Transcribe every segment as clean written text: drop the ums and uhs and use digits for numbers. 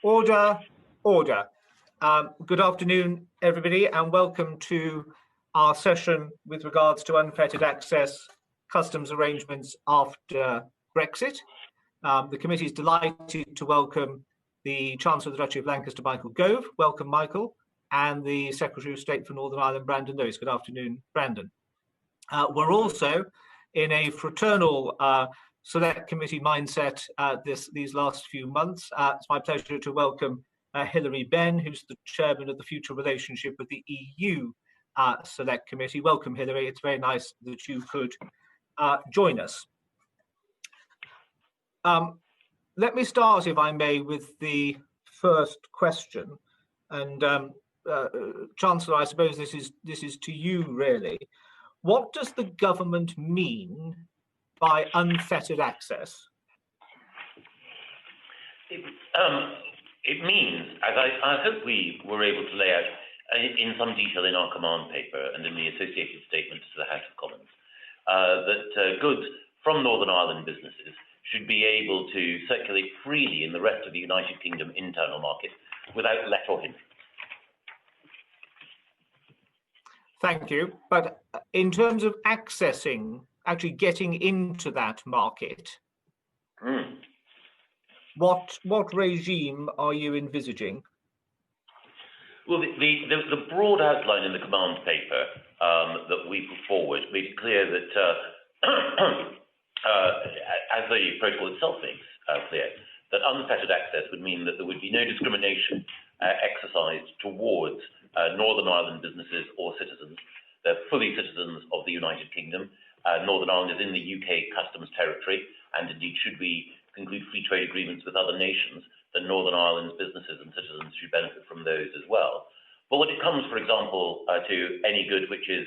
Order, order. Good afternoon, everybody, and welcome to our session with regards to unfettered access customs arrangements after Brexit. The committee is delighted to welcome the Chancellor of the Duchy of Lancaster, Michael Gove. Welcome, Michael, and the Secretary of State for Northern Ireland, Brandon Lewis. Good afternoon, Brandon. We're also in a fraternal select committee mindset these last few months. It's my pleasure to welcome Hilary Benn, who's the chairman of the Future Relationship with the EU Select Committee. Welcome, Hilary. It's very nice that you could join us. Let me start, if I may, with the first question. And Chancellor, I suppose this is to you, really. What does the government mean by unfettered access? It means, as I hope we were able to lay out in some detail in our command paper and in the associated statement to the House of Commons, that goods from Northern Ireland businesses should be able to circulate freely in the rest of the United Kingdom internal market without let or hindrance. Thank you. But in terms of accessing, actually getting into that market, what regime are you envisaging? Well, the broad outline in the command paper that we put forward made it clear that, as the protocol itself makes clear, that unfettered access would mean that there would be no discrimination exercised towards Northern Ireland businesses or citizens. They're fully citizens of the United Kingdom. Northern Ireland is in the UK customs territory, and indeed should we conclude free trade agreements with other nations, then Northern Ireland's businesses and citizens should benefit from those as well. But when it comes, for example, to any good which is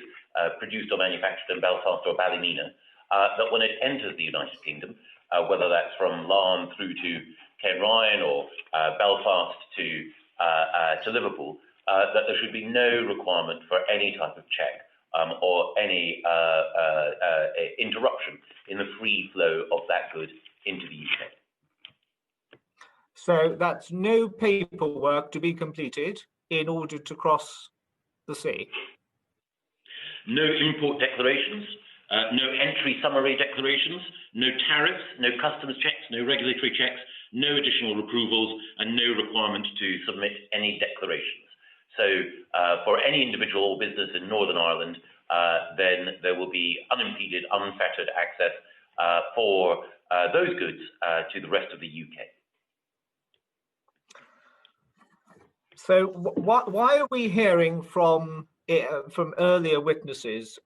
produced or manufactured in Belfast or Ballymena, that when it enters the United Kingdom, whether that's from Larne through to Kenryan or Belfast to Liverpool, that there should be no requirement for any type of check or any interruption in the free flow of that good into the UK. So that's no paperwork to be completed in order to cross the sea? No import declarations, no entry summary declarations, no tariffs, no customs checks, no regulatory checks, no additional approvals, and no requirement to submit any declarations. So for any individual or business in Northern Ireland, then there will be unimpeded, unfettered access for those goods to the rest of the UK. So why are we hearing from earlier witnesses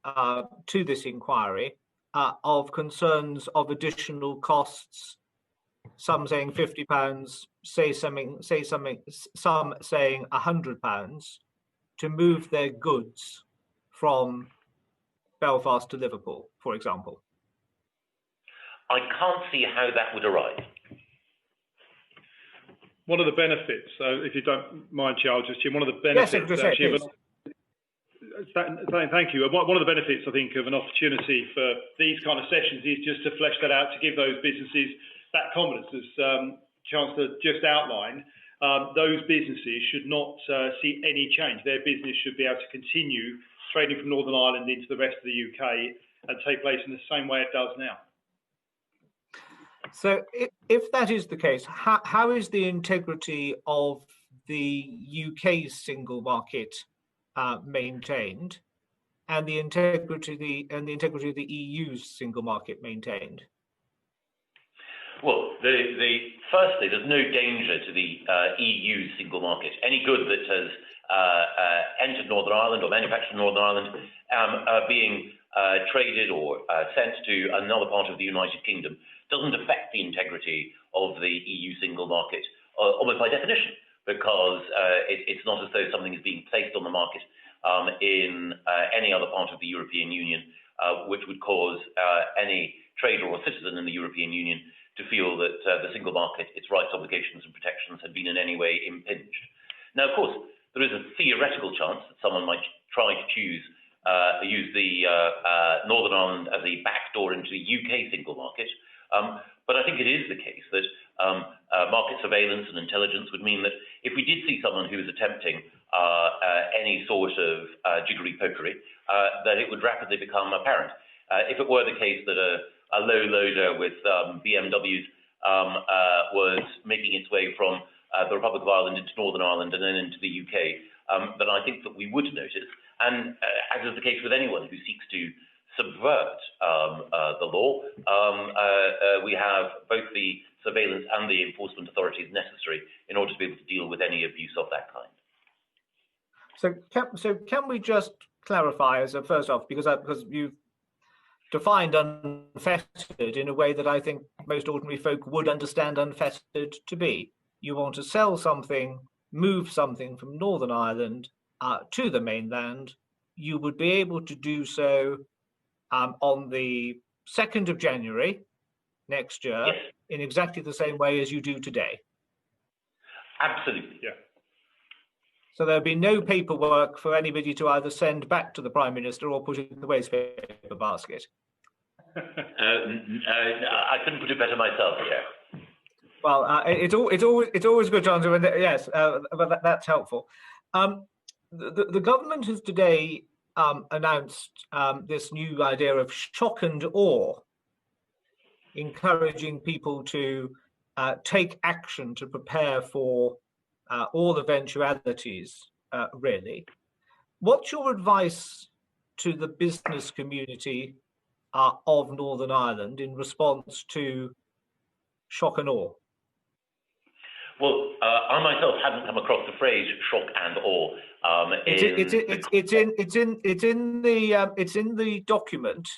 to this inquiry of concerns of additional costs? Some saying £50, some saying £100 to move their goods from Belfast to Liverpool, for example. I can't see how that would arise. One of the benefits, if you don't mind, Charles, one of the benefits actually thank you. One of the benefits, I think, of an opportunity for these kind of sessions is just to flesh that out, to give those businesses that confidence, as Chancellor just outlined. Those businesses should not see any change. Their business should be able to continue trading from Northern Ireland into the rest of the UK and take place in the same way it does now. So if that is the case, how is the integrity of the UK's single market maintained, and the integrity of the EU's single market maintained? Well, firstly, there's no danger to the EU single market. Any good that has entered Northern Ireland or manufactured in Northern Ireland being traded or sent to another part of the United Kingdom doesn't affect the integrity of the EU single market, almost by definition, because it's not as though something is being placed on the market in any other part of the European Union, which would cause any trader or citizen in the European Union to feel that the single market, its rights, obligations and protections had been in any way impinged. Now, of course, there is a theoretical chance that someone might try to use the Northern Ireland as a backdoor into the UK single market. But I think it is the case that market surveillance and intelligence would mean that if we did see someone who was attempting any sort of jiggery-pokery, that it would rapidly become apparent. If it were the case that a low loader with BMWs was making its way from the Republic of Ireland into Northern Ireland and then into the UK, then I think that we would notice. And as is the case with anyone who seeks to subvert the law, we have both the surveillance and the enforcement authorities necessary in order to be able to deal with any abuse of that kind. So can we just clarify as a first off, because you've defined unfettered in a way that I think most ordinary folk would understand unfettered to be. You want to sell something, move something from Northern Ireland to the mainland, you would be able to do so on the 2nd of January next year, yes, in exactly the same way as you do today. Absolutely. Yeah. So there'll be no paperwork for anybody to either send back to the Prime Minister or put in the waste paper basket. I couldn't put it better myself. Yeah. Well, it's always good to answer. Yes, but that's helpful. The government has today announced this new idea of shock and awe, encouraging people to take action to prepare for all eventualities, really. What's your advice to the business community of Northern Ireland in response to shock and awe? Well, I myself hadn't come across the phrase "shock and awe." It's in the document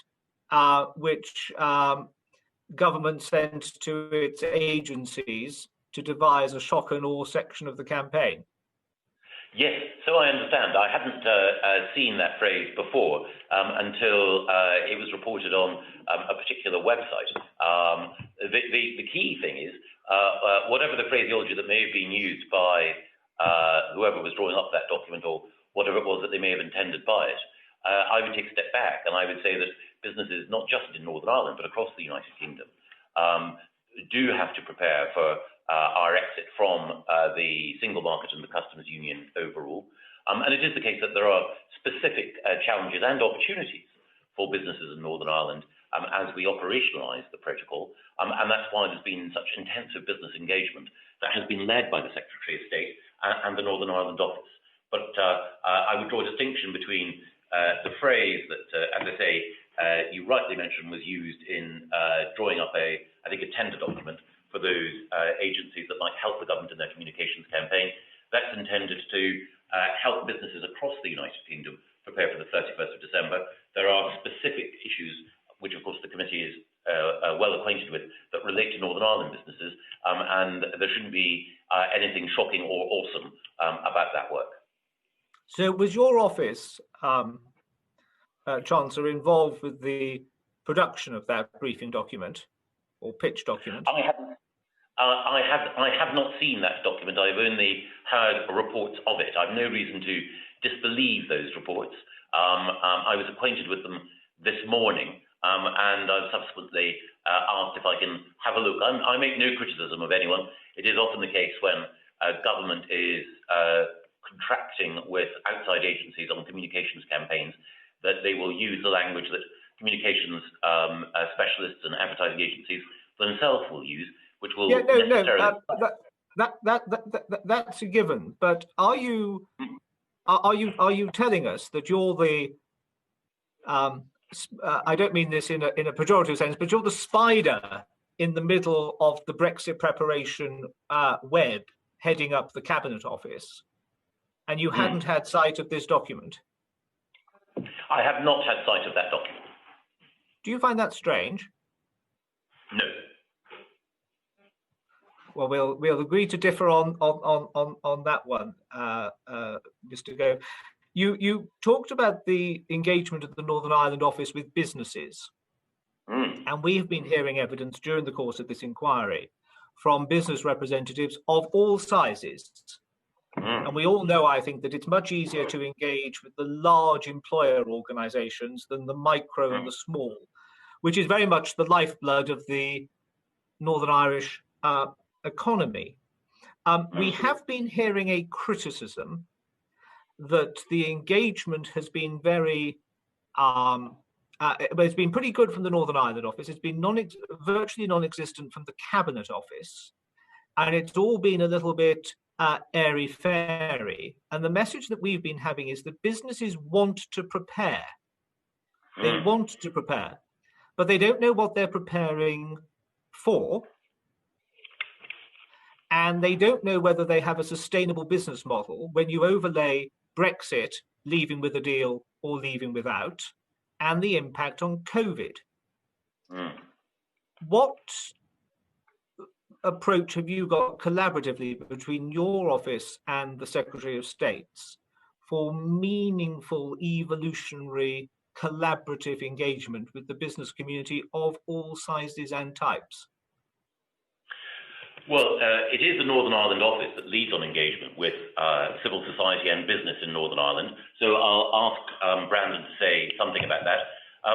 which government sent to its agencies to devise a shock and awe section of the campaign. Yes, so I understand. I hadn't seen that phrase before until it was reported on a particular website. The key thing is, whatever the phraseology that may have been used by whoever was drawing up that document or whatever it was that they may have intended by it, I would take a step back and I would say that businesses, not just in Northern Ireland, but across the United Kingdom, do have to prepare for our exit from the single market and the customs union overall. And it is the case that there are specific challenges and opportunities for businesses in Northern Ireland as we operationalise the protocol. And that's why there's been such intensive business engagement that has been led by the Secretary of State and the Northern Ireland office. But I would draw a distinction between the phrase that, as I say, you rightly mentioned was used in drawing up a tender document for those agencies that might help the government in their communications campaign. That's intended to help businesses across the United Kingdom prepare for the 31st of December. There are specific issues, which of course the committee is well acquainted with, that relate to Northern Ireland businesses, and there shouldn't be anything shocking or awesome about that work. So was your office, Chancellor, involved with the production of that briefing document or pitch document? I have not seen that document. I've only heard reports of it. I've no reason to disbelieve those reports. I was acquainted with them this morning, and I've subsequently asked if I can have a look. I make no criticism of anyone. It is often the case when government is contracting with outside agencies on communications campaigns that they will use the language that communications specialists and advertising agencies themselves will use, which will necessarily... That's a given. But are you telling us that you're the I don't mean this in a pejorative sense, but you're the spider in the middle of the Brexit preparation web, heading up the Cabinet Office, and you hadn't had sight of this document? I have not had sight of that document. Do you find that strange? No. Well, we'll agree to differ on that one, Mr. Gove. You talked about the engagement of the Northern Ireland office with businesses, and we have been hearing evidence during the course of this inquiry from business representatives of all sizes. And we all know, I think, that it's much easier to engage with the large employer organisations than the micro and the small, which is very much the lifeblood of the Northern Irish economy. We have been hearing a criticism that the engagement has been very, it's been pretty good from the Northern Ireland office. It's been virtually non-existent from the Cabinet office, and it's all been a little bit airy-fairy. And the message that we've been having is that businesses want to prepare. They want to prepare, but they don't know what they're preparing for. And they don't know whether they have a sustainable business model when you overlay Brexit, leaving with a deal or leaving without, and the impact on COVID. What approach have you got collaboratively between your office and the Secretary of State's for meaningful, evolutionary, collaborative engagement with the business community of all sizes and types? Well, it is the Northern Ireland office that leads on engagement with civil society and business in Northern Ireland. So I'll ask Brandon to say something about that.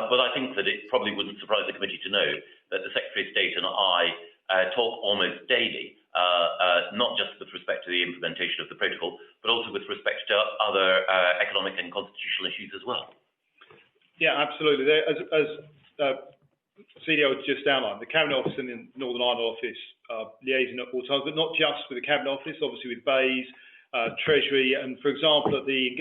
But I think that it probably wouldn't surprise the committee to know that the Secretary of State and I talk almost daily, not just with respect to the implementation of the protocol, but also with respect to other economic and constitutional issues as well. Yeah, absolutely. As CDO just outlined, the Cabinet Office and the Northern Ireland Office liaising at all times, but not just with the Cabinet Office, obviously with BEIS, Treasury, and for example, at the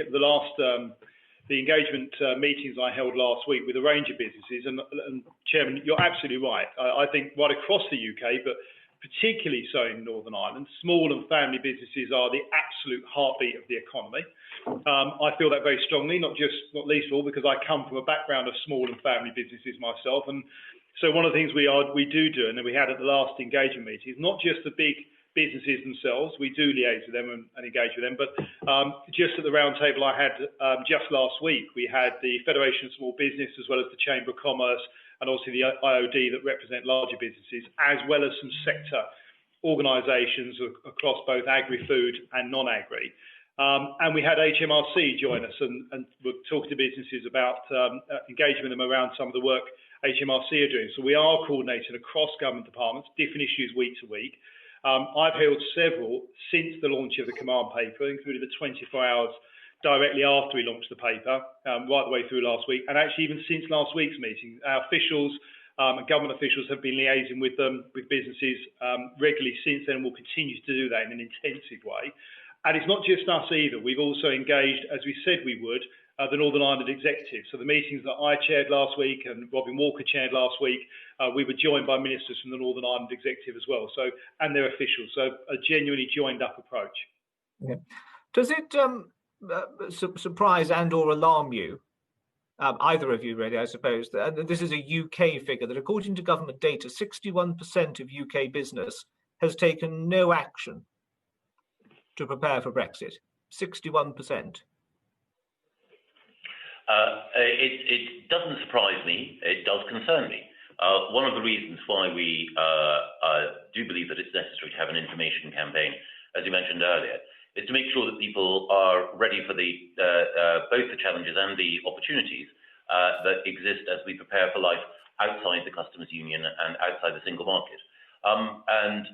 engagement meetings I held last week with a range of businesses, and Chairman, you're absolutely right. I think right across the UK, but particularly so in Northern Ireland, small and family businesses are the absolute heartbeat of the economy. I feel that very strongly, not least of all because I come from a background of small and family businesses myself, and so one of the things we do, and we had at the last engagement meeting, is not just the big businesses themselves. We do liaise with them and engage with them, but just at the round table I had just last week, we had the Federation of Small Business as well as the Chamber of Commerce and also the IOD that represent larger businesses, as well as some sector organisations across both agri-food and non-agri. And we had HMRC join us and we're talking to businesses about engaging with them around some of the work HMRC are doing. So we are coordinating across government departments, different issues week to week. I've held several since the launch of the command paper, including the 24 hours directly after we launched the paper, right the way through last week. And actually, even since last week's meeting, our officials and government officials have been liaising with businesses regularly since then, and will continue to do that in an intensive way. And it's not just us either. We've also engaged, as we said we would, the Northern Ireland Executive. So the meetings that I chaired last week and Robin Walker chaired last week, we were joined by ministers from the Northern Ireland Executive as well, and their officials. So a genuinely joined up approach. Yeah. Does it surprise and or alarm you, either of you really, I suppose, that this is a UK figure, that according to government data, 61% of UK business has taken no action to prepare for Brexit? 61%. It doesn't surprise me. It does concern me. One of the reasons why we do believe that it's necessary to have an information campaign, as you mentioned earlier, is to make sure that people are ready for both the challenges and the opportunities that exist as we prepare for life outside the customs union and outside the single market. And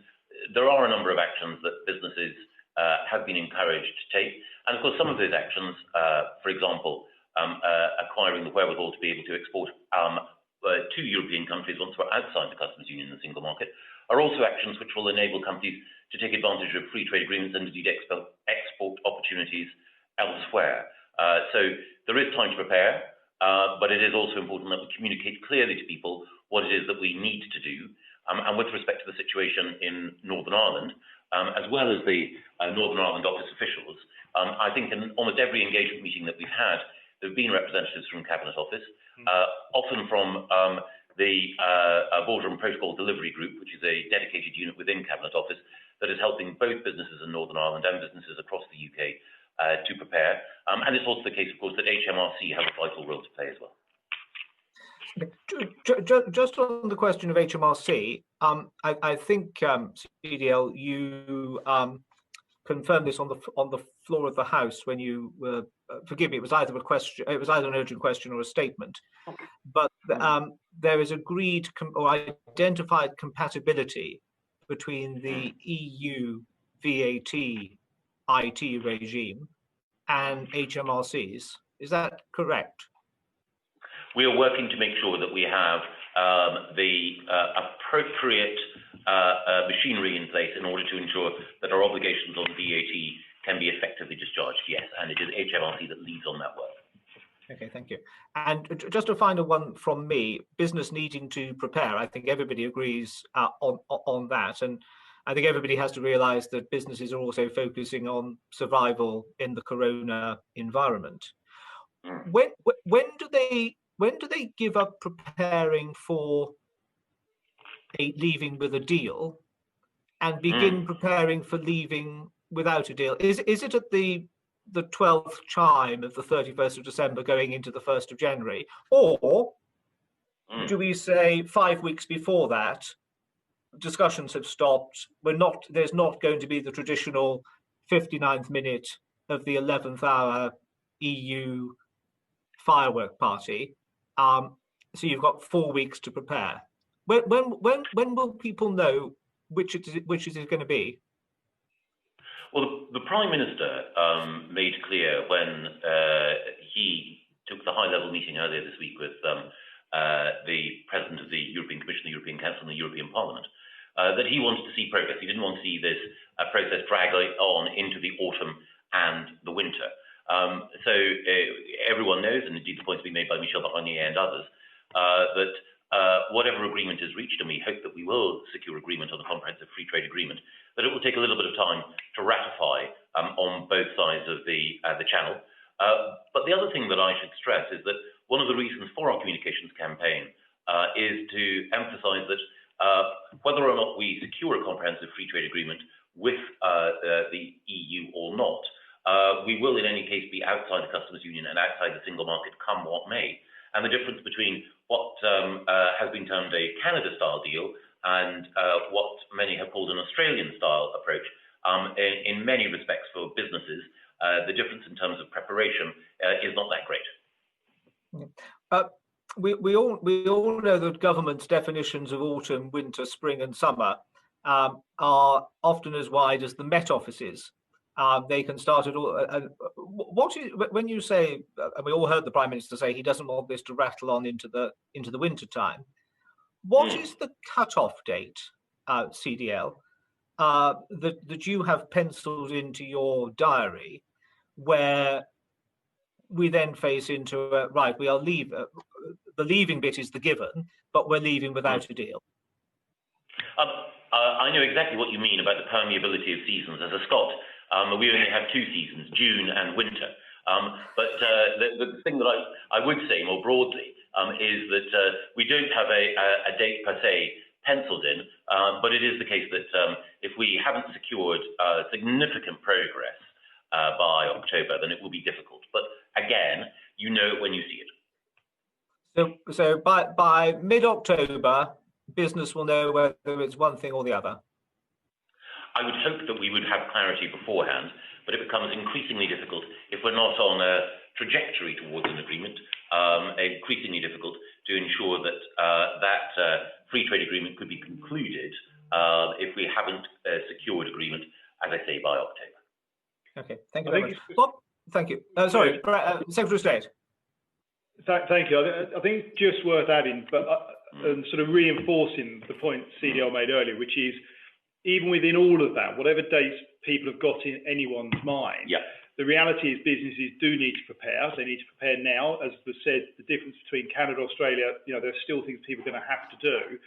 there are a number of actions that businesses have been encouraged to take. And of course, some of those actions, for example, acquiring the wherewithal to be able to export to European countries once we're outside the customs union and the single market, are also actions which will enable companies to take advantage of free trade agreements and indeed export opportunities elsewhere. So there is time to prepare, but it is also important that we communicate clearly to people what it is that we need to do. And with respect to the situation in Northern Ireland, as well as the Northern Ireland office officials, I think in almost every engagement meeting that we've had, there have been representatives from Cabinet Office, often from the Border and Protocol Delivery Group, which is a dedicated unit within Cabinet Office that is helping both businesses in Northern Ireland and businesses across the UK to prepare. And it's also the case, of course, that HMRC have a vital role to play as well. Just on the question of HMRC, I think, CDL, you confirmed this on the floor of the House when you were, forgive me, it was either an urgent question or a statement, but there is agreed or identified compatibility between the EU VAT IT regime and HMRCs. Is that correct? We are working to make sure that we have the appropriate machinery in place in order to ensure that our obligations on VAT can be effectively discharged, yes, and it is HMRC that leads on that work. Okay, thank you. And just a final one from me, business needing to prepare. I think everybody agrees on that. And I think everybody has to realise that businesses are also focusing on survival in the corona environment. When do they give up preparing for leaving with a deal and begin preparing for leaving without a deal? Is it at the 12th chime of the 31st of December going into the 1st of January? Or do we say 5 weeks before that, discussions have stopped, there's not going to be the traditional 59th minute of the 11th hour EU firework party, so you've got 4 weeks to prepare. When will people know which it is going to be? Well, the Prime Minister made clear when he took the high-level meeting earlier this week with the President of the European Commission, the European Council and the European Parliament, that he wanted to see progress. He didn't want to see this process drag on into the autumn and the winter. So everyone knows, and indeed the points being made by Michel Barnier and others, that whatever agreement is reached, and we hope that we will secure agreement on a comprehensive free trade agreement, that it will take a little bit of time to ratify on both sides of the channel. But the other thing that I should stress is that one of the reasons for our communications campaign is to emphasise that whether or not we secure a comprehensive free trade agreement with the EU or not, we will in any case be outside the customs union and outside the single market come what may. And the difference between what has been termed a Canada-style deal and what many have called an Australian-style approach, in many respects for businesses, the difference in terms of preparation is not that great. We all know that government's definitions of autumn, winter, spring and summer are often as wide as the Met offices. They can start at all. When you say, and we all heard the Prime Minister say he doesn't want this to rattle on into the winter time, what is the cut-off date, CDL, that you have penciled into your diary, where we then face into right? We are the leaving bit is the given, but we're leaving without a deal. I know exactly what you mean about the permeability of seasons. As a Scot, we only have two seasons, June and winter. But the thing that I would say more broadly is that we don't have a date per se penciled in, but it is the case that if we haven't secured significant progress by October, then it will be difficult. But again, you know it when you see it. So by mid-October, business will know whether it's one thing or the other. I would hope that we would have clarity beforehand, but it becomes increasingly difficult if we're not on a trajectory towards an agreement, increasingly difficult to ensure that that free trade agreement could be concluded if we haven't secured agreement, as I say, by October. Okay, thank you very much. Bob, thank you. Sorry, Secretary of State. Thank you. I think just worth adding, but sort of reinforcing the point CDL made earlier, which is even within all of that, whatever dates people have got in anyone's mind, the reality is businesses do need to prepare. They need to prepare now. As was said, the difference between Canada and Australia, there's still things people are going to have to do.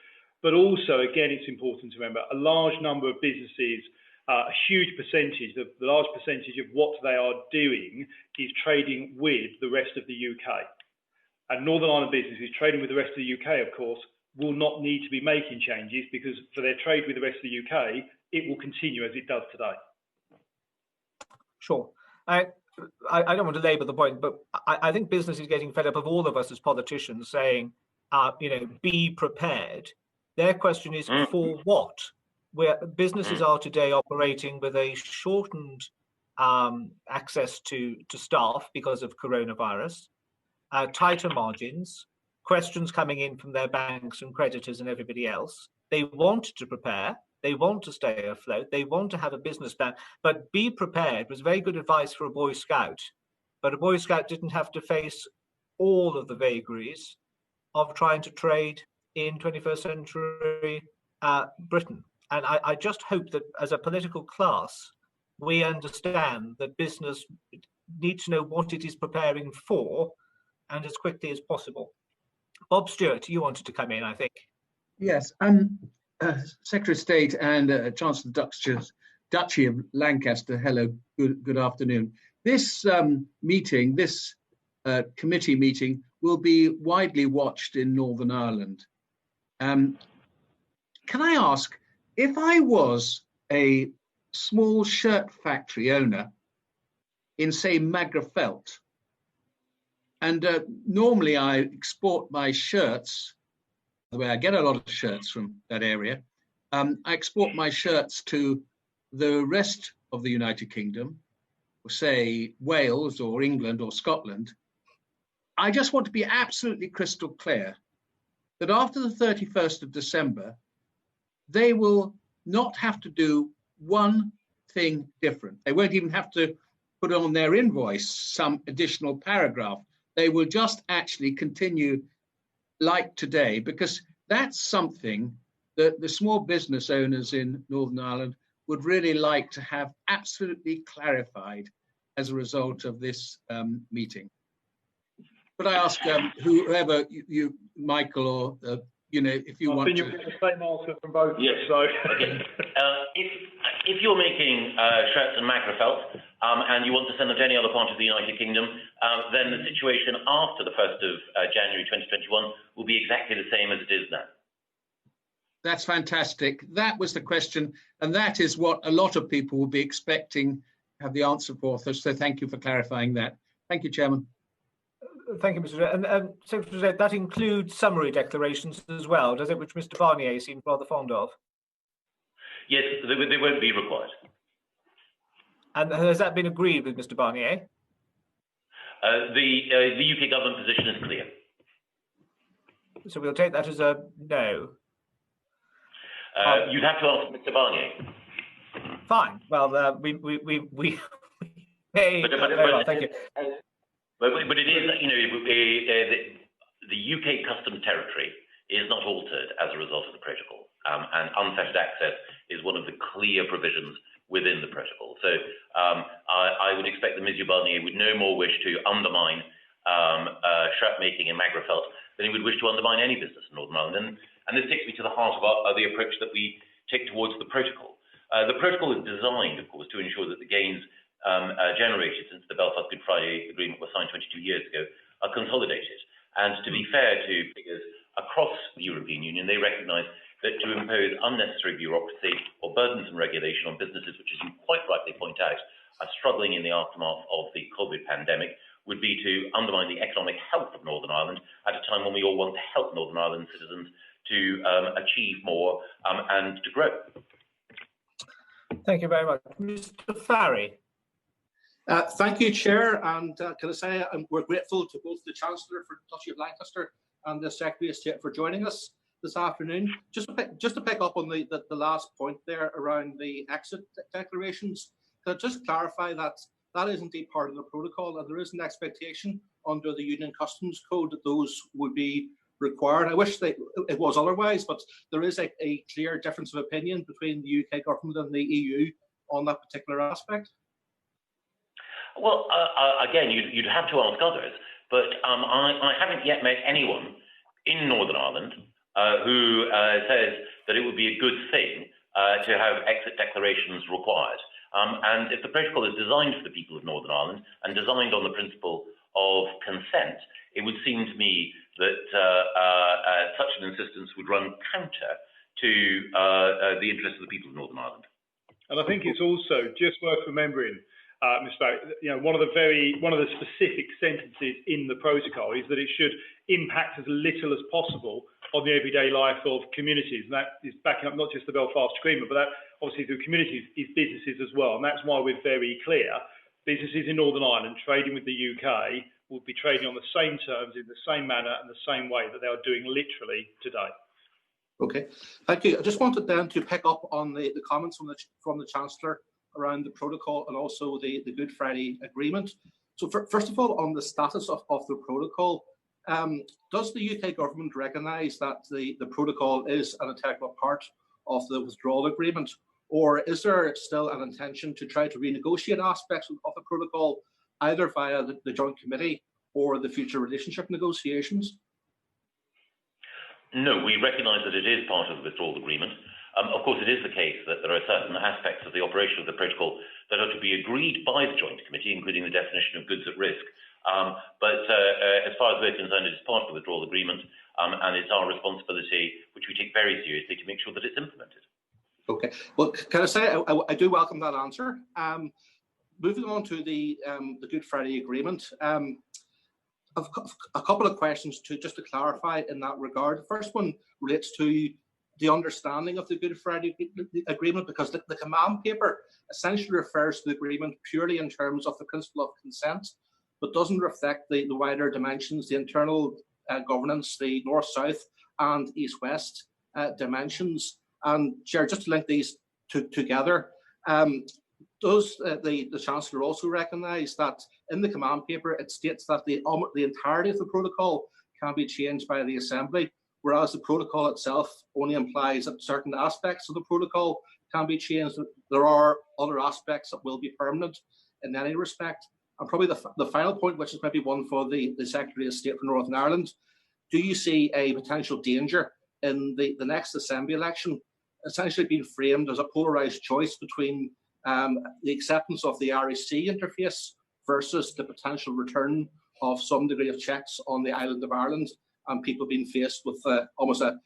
But also, again, it's important to remember, a large number of businesses, a huge percentage, the large percentage of what they are doing is trading with the rest of the UK. And Northern Ireland businesses trading with the rest of the UK, of course, will not need to be making changes because for their trade with the rest of the UK, it will continue as it does today. Sure. I don't want to labour the point, but I think business is getting fed up of all of us as politicians saying, be prepared. Their question is for what? Where businesses are today operating with a shortened access to staff because of coronavirus, tighter margins, questions coming in from their banks and creditors and everybody else. They want to prepare. They want to stay afloat. They want to have a business plan. But be prepared was very good advice for a Boy Scout. But a Boy Scout didn't have to face all of the vagaries of trying to trade in 21st century Britain. And I just hope that as a political class, we understand that business needs to know what it is preparing for and as quickly as possible. Bob Stewart, you wanted to come in, I think. Yes, Secretary of State and Chancellor Duchy of Lancaster, hello, good afternoon. This meeting, this committee meeting, will be widely watched in Northern Ireland. Can I ask, if I was a small shirt factory owner in, say, Magherafelt, and normally I export my shirts, the way I get a lot of shirts from that area, I export my shirts to the rest of the United Kingdom, or say Wales or England or Scotland. I just want to be absolutely crystal clear that after the 31st of December, they will not have to do one thing different. They won't even have to put on their invoice some additional paragraph. They will just actually continue like today, because that's something that the small business owners in Northern Ireland would really like to have absolutely clarified as a result of this meeting. Could I ask whoever you, Michael, or if you want to? I think you'll get the same answer from both. Yes. So, okay. If you're making shirts and Magherafelt and you want to send them to any other part of the United Kingdom, then the situation after the 1st of January 2021 will be exactly the same as it is now. That's fantastic. That was the question, and that is what a lot of people will be expecting to have the answer for. So thank you for clarifying that. Thank you, Chairman. Thank you, Mr. Chair. And Secretary, that includes summary declarations as well, does it, which Mr. Barnier seemed rather fond of? Yes, they won't be required. And has that been agreed with Mr. Barnier? The UK government position is clear. So we'll take that as a no. You'd have to ask Mr. Barnier. Fine. Well, we may. Very well, thank you. But it is, the UK customs territory is not altered as a result of the protocol, and unfettered access is one of the clear provisions within the protocol. So I would expect that Mr. Barnier would no more wish to undermine shirt making in Magherafelt than he would wish to undermine any business in Northern Ireland. And this takes me to the heart of the approach that we take towards the protocol. The protocol is designed, of course, to ensure that the gains generated since the Belfast Good Friday Agreement was signed 22 years ago are consolidated. And to be fair to figures across the European Union, they recognise that to impose unnecessary bureaucracy or burdensome regulation on businesses, which, as you quite rightly point out, are struggling in the aftermath of the COVID pandemic, would be to undermine the economic health of Northern Ireland at a time when we all want to help Northern Ireland citizens to achieve more and to grow. Thank you very much. Mr. Farry. Thank you, Chair, and can I say we're grateful to both the Chancellor for Duchy of Lancaster and the Secretary of State for joining us this afternoon. Just to pick up on the last point there around the exit declarations, could I just clarify that that is indeed part of the protocol, and there is an expectation under the Union Customs Code that those would be required. I wish it was otherwise, but there is a clear difference of opinion between the UK government and the EU on that particular aspect. Well, again, you'd have to ask others, but I haven't yet met anyone in Northern Ireland who says that it would be a good thing to have exit declarations required. And if the protocol is designed for the people of Northern Ireland and designed on the principle of consent, it would seem to me that such an insistence would run counter to the interests of the people of Northern Ireland. And I think it's also just worth remembering, Mr. Barrett, one of the specific sentences in the protocol is that it should impact as little as possible on the everyday life of communities, and that is backing up not just the Belfast Agreement, but that obviously through communities is businesses as well, and that's why we're very clear. Businesses in Northern Ireland trading with the UK will be trading on the same terms, in the same manner and the same way that they are doing literally today. Okay, thank you. I just wanted then to pick up on the comments from the Chancellor around the protocol and also the Good Friday Agreement. So first of all, on the status of the protocol, does the UK government recognise that the protocol is an integral part of the withdrawal agreement, or is there still an intention to try to renegotiate aspects of the protocol, either via the Joint Committee or the future relationship negotiations? No, we recognise that it is part of the withdrawal agreement. Of course, it is the case that there are certain aspects of the operation of the protocol that are to be agreed by the Joint Committee, including the definition of goods at risk. But as far as we're concerned, it is part of the withdrawal agreement, and it's our responsibility, which we take very seriously, to make sure that it's implemented. Okay. Well, can I say I do welcome that answer. Moving on to the Good Friday Agreement, I've got a couple of questions just to clarify in that regard. The first one relates to the understanding of the Good Friday Agreement, because the command paper essentially refers to the agreement purely in terms of the principle of consent, but doesn't reflect the wider dimensions, the internal governance, the north-south and east-west dimensions. And Chair, just to link these together, does the Chancellor also recognise that in the command paper it states that the entirety of the protocol can be changed by the Assembly, whereas the protocol itself only implies that certain aspects of the protocol can be changed? There are other aspects that will be permanent in any respect. And probably the final point, which is maybe one for the Secretary of State for Northern Ireland, do you see a potential danger in the next Assembly election essentially being framed as a polarised choice between the acceptance of the REC interface versus the potential return of some degree of checks on the island of Ireland, and people being faced with almost an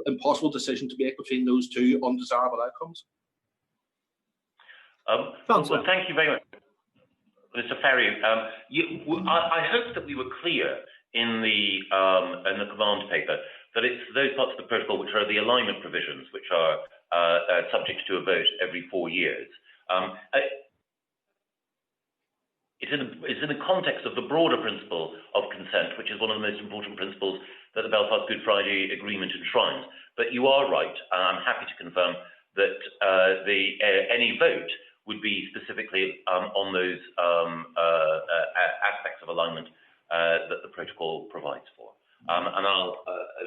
impossible decision to make between those two undesirable outcomes? Well, thank you very much, Mr. Ferry. I hope that we were clear in the command paper that it's those parts of the protocol which are the alignment provisions, which are subject to a vote every 4 years. It's in the context of the broader principle of consent, which is one of the most important principles that the Belfast Good Friday Agreement enshrines. But you are right, and I'm happy to confirm that any vote would be specifically on those aspects of alignment that the protocol provides for. And I'll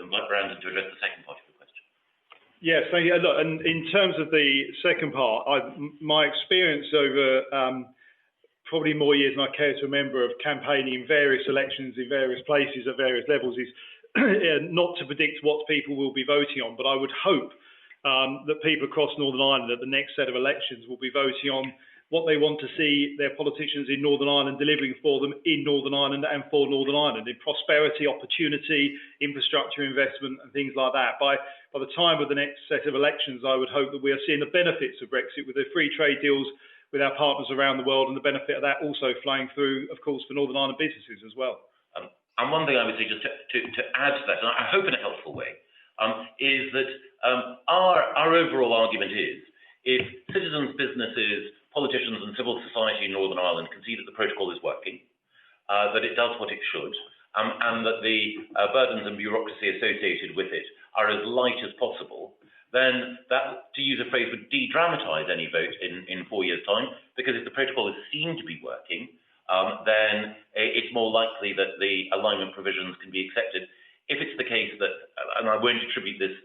invite Brandon to address the second part of the question. Yes, thank you. Look, and in terms of the second part, my experience over probably more years than I care to remember of campaigning in various elections in various places at various levels is not to predict what people will be voting on, but I would hope that people across Northern Ireland at the next set of elections will be voting on what they want to see their politicians in Northern Ireland delivering for them in Northern Ireland and for Northern Ireland, in prosperity, opportunity, infrastructure investment and things like that. By the time of the next set of elections, I would hope that we are seeing the benefits of Brexit with the free trade deals with our partners around the world, and the benefit of that also flowing through, of course, for Northern Ireland businesses as well. And one thing I would say, just to add to that, and I hope in a helpful way, is that our overall argument is, if citizens, businesses, politicians and civil society in Northern Ireland can see that the protocol is working, that it does what it should, and that the burdens and bureaucracy associated with it are as light as possible, then that, to use a phrase, would de-dramatise any vote in 4 years' time, because if the protocol is seen to be working, then it's more likely that the alignment provisions can be accepted. If it's the case that, and I won't attribute this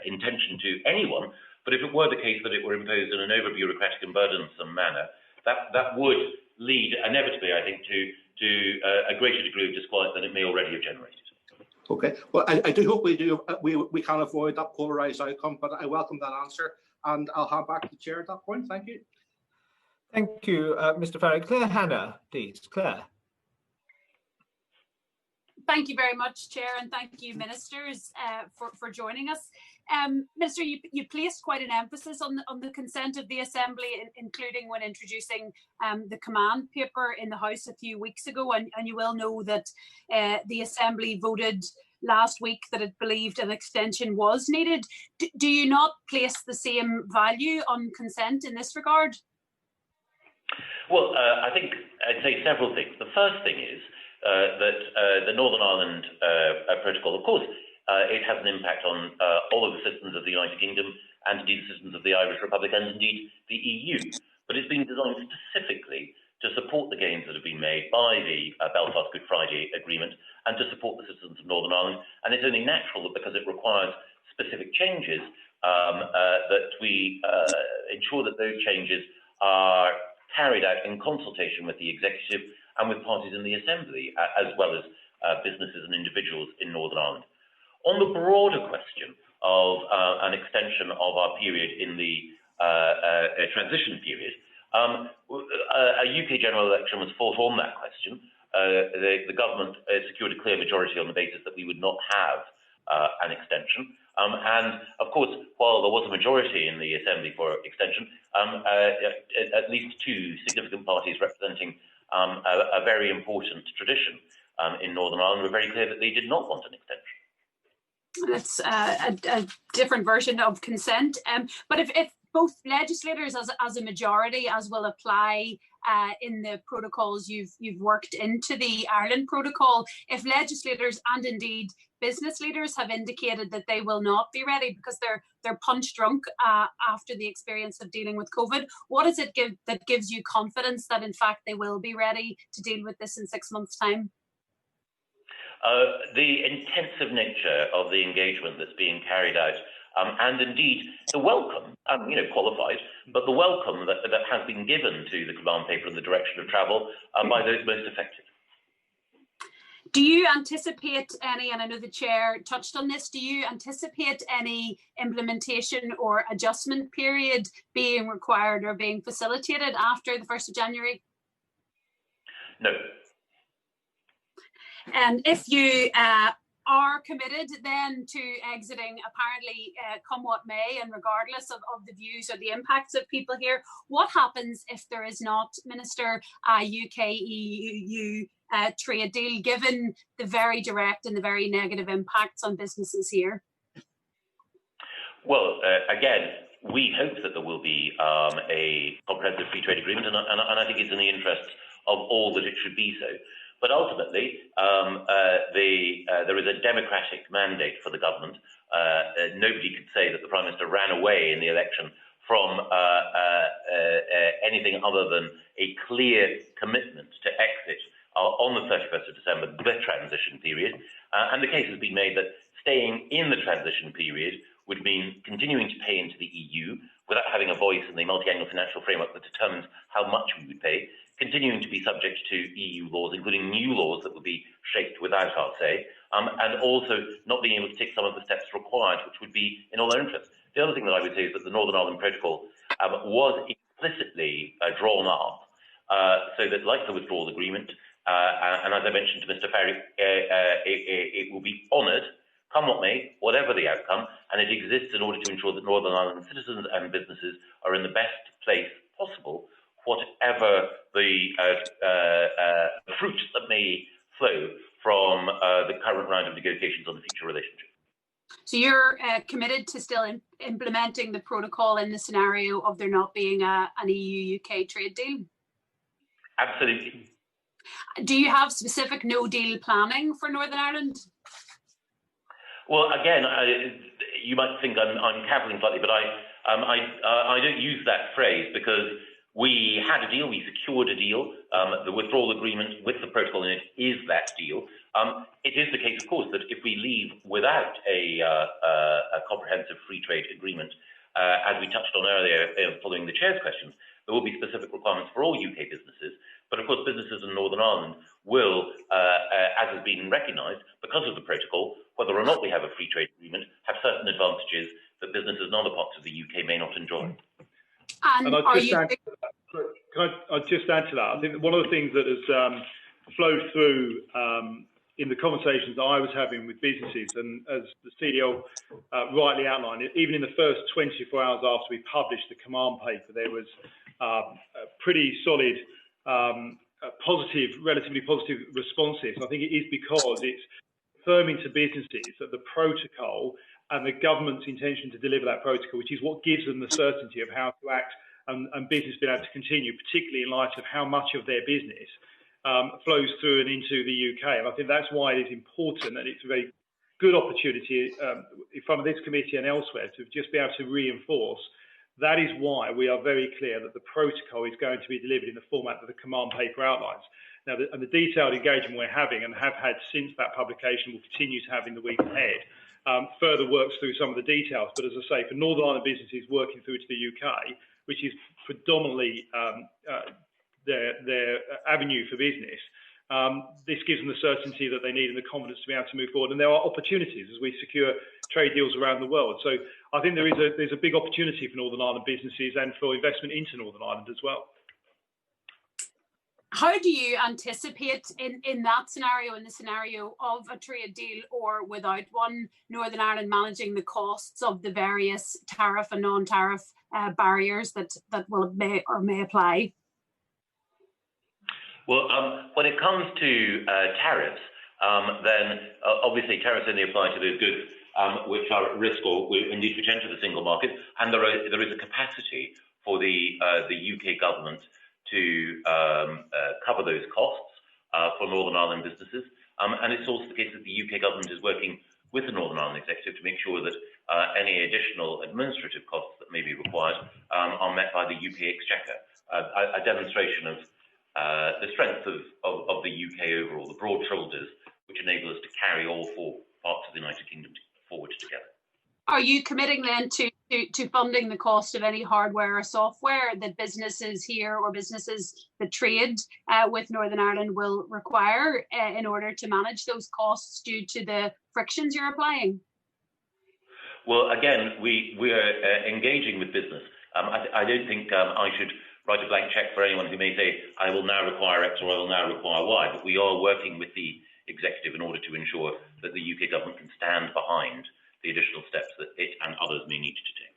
intention to anyone, but if it were the case that it were imposed in an over-bureaucratic and burdensome manner, that would lead inevitably, I think, to a greater degree of disquiet than it may already have generated. Okay. Well, I do hope we can avoid that polarised outcome, but I welcome that answer, and I'll hand back to the Chair at that point. Thank you. Thank you, Mr. Farrell. Claire Hannah, please. Claire. Thank you very much, Chair, and thank you, Ministers, for joining us. Minister, you placed quite an emphasis on the consent of the Assembly, including when introducing the command paper in the House a few weeks ago, and you will know that the Assembly voted last week that it believed an extension was needed. Do you not place the same value on consent in this regard? Well, I think I'd say several things. The first thing is that the Northern Ireland Protocol, of course, it has an impact on all of the citizens of the United Kingdom and indeed the citizens of the Irish Republic and indeed the EU. But it's been designed specifically to support the gains that have been made by the Belfast Good Friday Agreement and to support the citizens of Northern Ireland. And it's only natural that because it requires specific changes, that we ensure that those changes are carried out in consultation with the executive and with parties in the Assembly, as well as businesses and individuals in Northern Ireland. On the broader question of an extension of our period in the transition period, a UK general election was fought on that question. The government secured a clear majority on the basis that we would not have an extension. And of course, while there was a majority in the Assembly for extension, at least two significant parties representing a very important tradition in Northern Ireland were very clear that they did not want an extension. That's a different version of consent. But if both legislators as a majority, as will apply in the protocols you've worked into the Ireland protocol, if legislators and indeed business leaders have indicated that they will not be ready because they're punch drunk after the experience of dealing with COVID, what does it give that gives you confidence that in fact they will be ready to deal with this in 6 months' time? The intensive nature of the engagement that's being carried out, and indeed the welcome, qualified, but the welcome that has been given to the command paper and the direction of travel by those most affected. Do you anticipate any, and I know the Chair touched on this, do you anticipate any implementation or adjustment period being required or being facilitated after the 1st of January? No. And if you are committed then to exiting, apparently come what may, and regardless of the views or the impacts of people here, what happens if there is not, Minister, a UK-EU trade deal, given the very direct and the very negative impacts on businesses here? Well, again, we hope that there will be a comprehensive free trade agreement, and I think it's in the interests of all that it should be so. But ultimately, there is a democratic mandate for the government. Nobody could say that the Prime Minister ran away in the election from anything other than a clear commitment to exit on the 31st of December, the transition period. And the case has been made that staying in the transition period would mean continuing to pay into the EU without having a voice in the multi-annual financial framework that determines how much we would pay, continuing to be subject to EU laws, including new laws that would be shaped without our say, and also not being able to take some of the steps required, which would be in all our interests. The other thing that I would say is that the Northern Ireland Protocol was explicitly drawn up so that, like the withdrawal agreement, and as I mentioned to Mr. Farry, it will be honoured, come what may, whatever the outcome, and it exists in order to ensure that Northern Ireland citizens and businesses are in the best place possible, whatever the fruits that may flow from the current round of negotiations on the future relationship. So you're committed to still implementing the protocol in the scenario of there not being an EU-UK trade deal? Absolutely. Do you have specific no-deal planning for Northern Ireland? Well, again, you might think I'm cavilling slightly, but I don't use that phrase because we had a deal, we secured a deal. The withdrawal agreement with the protocol in it is that deal. It is the case, of course, that if we leave without a comprehensive free trade agreement, as we touched on earlier following the Chair's questions, there will be specific requirements for all UK businesses. But of course, businesses in Northern Ireland will, as has been recognised, because of the protocol, whether or not we have a free trade agreement, have certain advantages that businesses in other parts of the UK may not enjoy. And I'll just add to that. I think one of the things that has flowed through in the conversations that I was having with businesses, and as the CDL rightly outlined, even in the first 24 hours after we published the command paper, there was a pretty solid, relatively positive responses. I think it is because it's confirming to businesses that the protocol and the government's intention to deliver that protocol, which is what gives them the certainty of how to act and business being able to continue, particularly in light of how much of their business flows through and into the UK. And I think that's why it is important, and it's very good opportunity in front of this committee and elsewhere to just be able to reinforce. That is why we are very clear that the protocol is going to be delivered in the format that the command paper outlines. Now, the detailed engagement we're having and have had since that publication will continue to have in the weeks ahead, further works through some of the details. But as I say, for Northern Ireland businesses working through to the UK, which is predominantly their avenue for business, this gives them the certainty that they need and the confidence to be able to move forward. And there are opportunities as we secure trade deals around the world. So I think there's a big opportunity for Northern Ireland businesses and for investment into Northern Ireland as well. How do you anticipate in that scenario, in the scenario of a trade deal or without one, Northern Ireland managing the costs of the various tariff and non-tariff barriers that may apply? Well, when it comes to tariffs, then obviously tariffs only apply to those goods which are at risk or indeed which enter the single market, and there is a capacity for the UK government to cover those costs for Northern Ireland businesses. And it's also the case that the UK government is working with the Northern Ireland Executive to make sure that any additional administrative costs that may be required are met by the UK Exchequer. A demonstration of the strength of the UK overall, the broad shoulders which enable us to carry all four parts of the United Kingdom forward together. Are you committing then to funding the cost of any hardware or software that businesses here or businesses that trade with Northern Ireland will require in order to manage those costs due to the frictions you're applying? Well, again, we are engaging with business. I don't think I should write a blank cheque for anyone who may say, I will now require X or I will now require Y, but we are working with the executive in order to ensure that the UK government can stand behind the additional steps that it and others may need to take.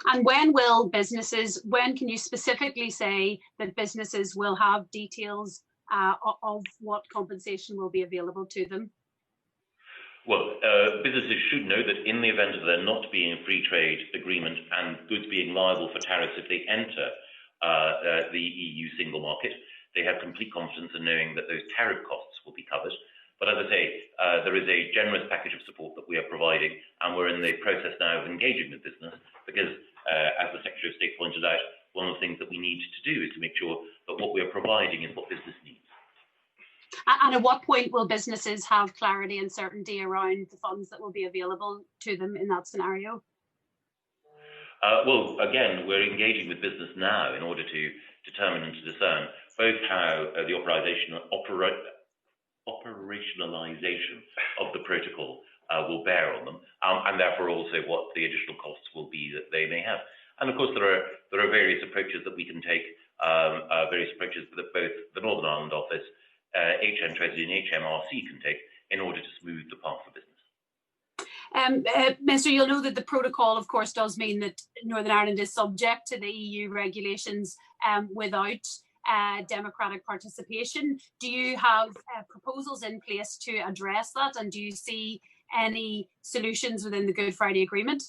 And when can you specifically say that businesses will have details of what compensation will be available to them? Well, businesses should know that in the event of there not being a free trade agreement and goods being liable for tariffs if they enter the EU single market, they have complete confidence in knowing that those tariff costs will be covered. But as I say, there is a generous package of support that we are providing, and we're in the process now of engaging with business because, as the Secretary of State pointed out, one of the things that we need to do is to make sure that what we are providing is what business needs. And at what point will businesses have clarity and certainty around the funds that will be available to them in that scenario? Well, again, we're engaging with business now in order to determine and to discern both how the operationalization of the protocol will bear on them, and therefore also what the additional costs will be that they may have. And of course, there are various approaches that we can take, various approaches that both the Northern Ireland Office, HM Treasury and HMRC can take in order to smooth the path for business. Minister, you'll know that the protocol, of course, does mean that Northern Ireland is subject to the EU regulations without democratic participation. Do you have proposals in place to address that, and do you see any solutions within the Good Friday Agreement?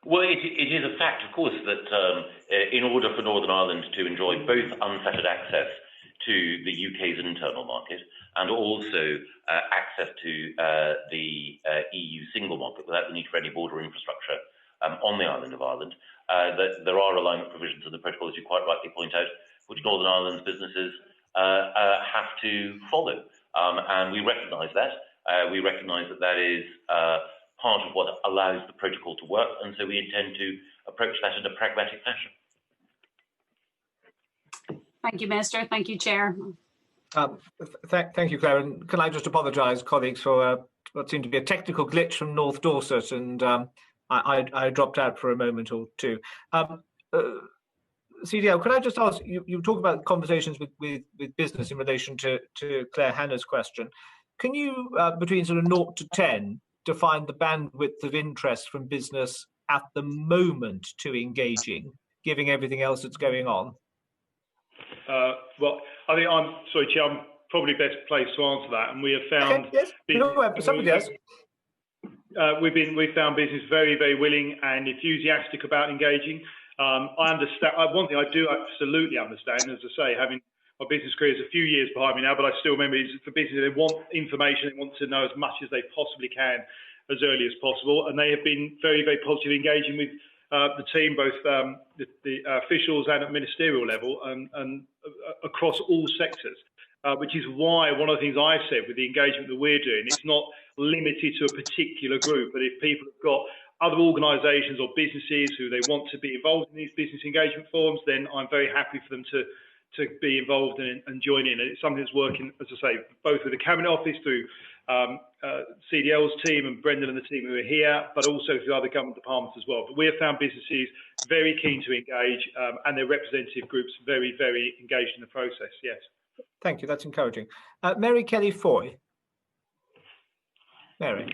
Well, it is a fact, of course, that in order for Northern Ireland to enjoy both unfettered access to the UK's internal market and also access to the EU single market without the need for any border infrastructure on the island of Ireland, that there are alignment provisions in the protocol, as you quite rightly point out, which Northern Ireland's businesses have to follow. And we recognise that. We recognise that that is part of what allows the protocol to work, and so we intend to approach that in a pragmatic fashion. Thank you, Minister. Thank you, Chair. Thank you, Claire. And can I just apologise, colleagues, for what seemed to be a technical glitch from North Dorset, and I dropped out for a moment or two. CDL, could I just ask, you talk about conversations with business in relation to Claire Hannah's question. Can you, between sort of 0 to 10, define the bandwidth of interest from business at the moment to engaging, given everything else that's going on? Well, I think Chair, I'm probably best placed to answer that. And we have found we've found business very, very willing and enthusiastic about engaging. I understand. One thing I do absolutely understand, as I say, having my business career is a few years behind me now, but I still remember it's for business. They want information, they want to know as much as they possibly can as early as possible, and they have been very, very positive, engaging with the team, both the officials and at ministerial level, and across all sectors. Which is why one of the things I said with the engagement that we're doing, it's not limited to a particular group, but if people have got other organisations or businesses who they want to be involved in these business engagement forums, then I'm very happy for them to be involved and join in. And it's something that's working, as I say, both with the Cabinet Office, through CDL's team and Brendan and the team who are here, but also through other government departments as well. But we have found businesses very keen to engage, and their representative groups very, very engaged in the process, yes. Thank you, that's encouraging. Mary Kelly-Foy. Mary.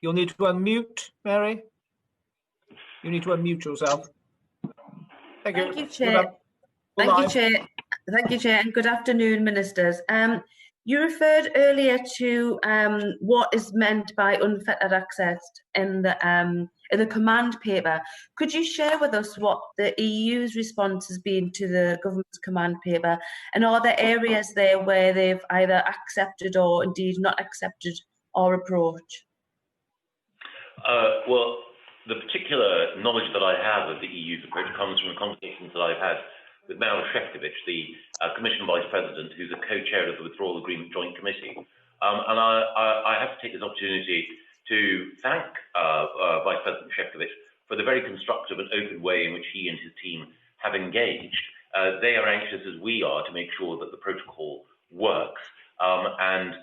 You'll need to unmute, Mary. You need to unmute yourself. Thank you. Thank you, Chair. Thank you, Chair. Thank you, Chair, and good afternoon, Ministers. You referred earlier to what is meant by unfettered access in the command paper. Could you share with us what the EU's response has been to the government's command paper, and are there areas there where they've either accepted or indeed not accepted our approach? Well, the particular knowledge that I have of the EU's approach comes from the conversations that I've had with Maros Šefčovič, the Commission Vice President, who's a co-chair of the Withdrawal Agreement Joint Committee. And I have to take this opportunity to thank Vice President Šefčovič for the very constructive and open way in which he and his team have engaged. They are anxious, as we are, to make sure that the protocol works. And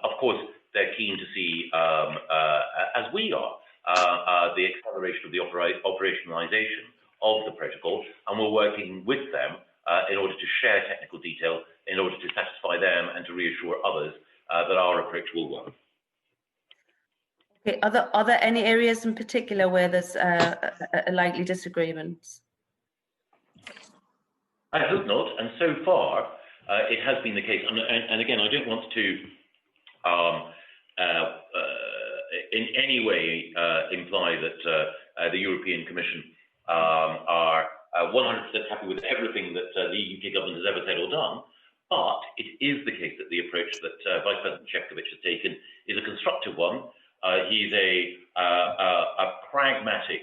of course, they're keen to see, as we are, the acceleration of the operationalisation of the protocol, and we're working with them in order to share technical detail, in order to satisfy them and to reassure others that our approach will work. Okay. Are there any areas in particular where there's a likely disagreement? I hope not, and so far it has been the case. And again, I don't want to in any way imply that the European Commission are 100% happy with everything that the UK government has ever said or done, but it is the case that the approach that Vice President Šefčovič has taken is a constructive one. He's a pragmatic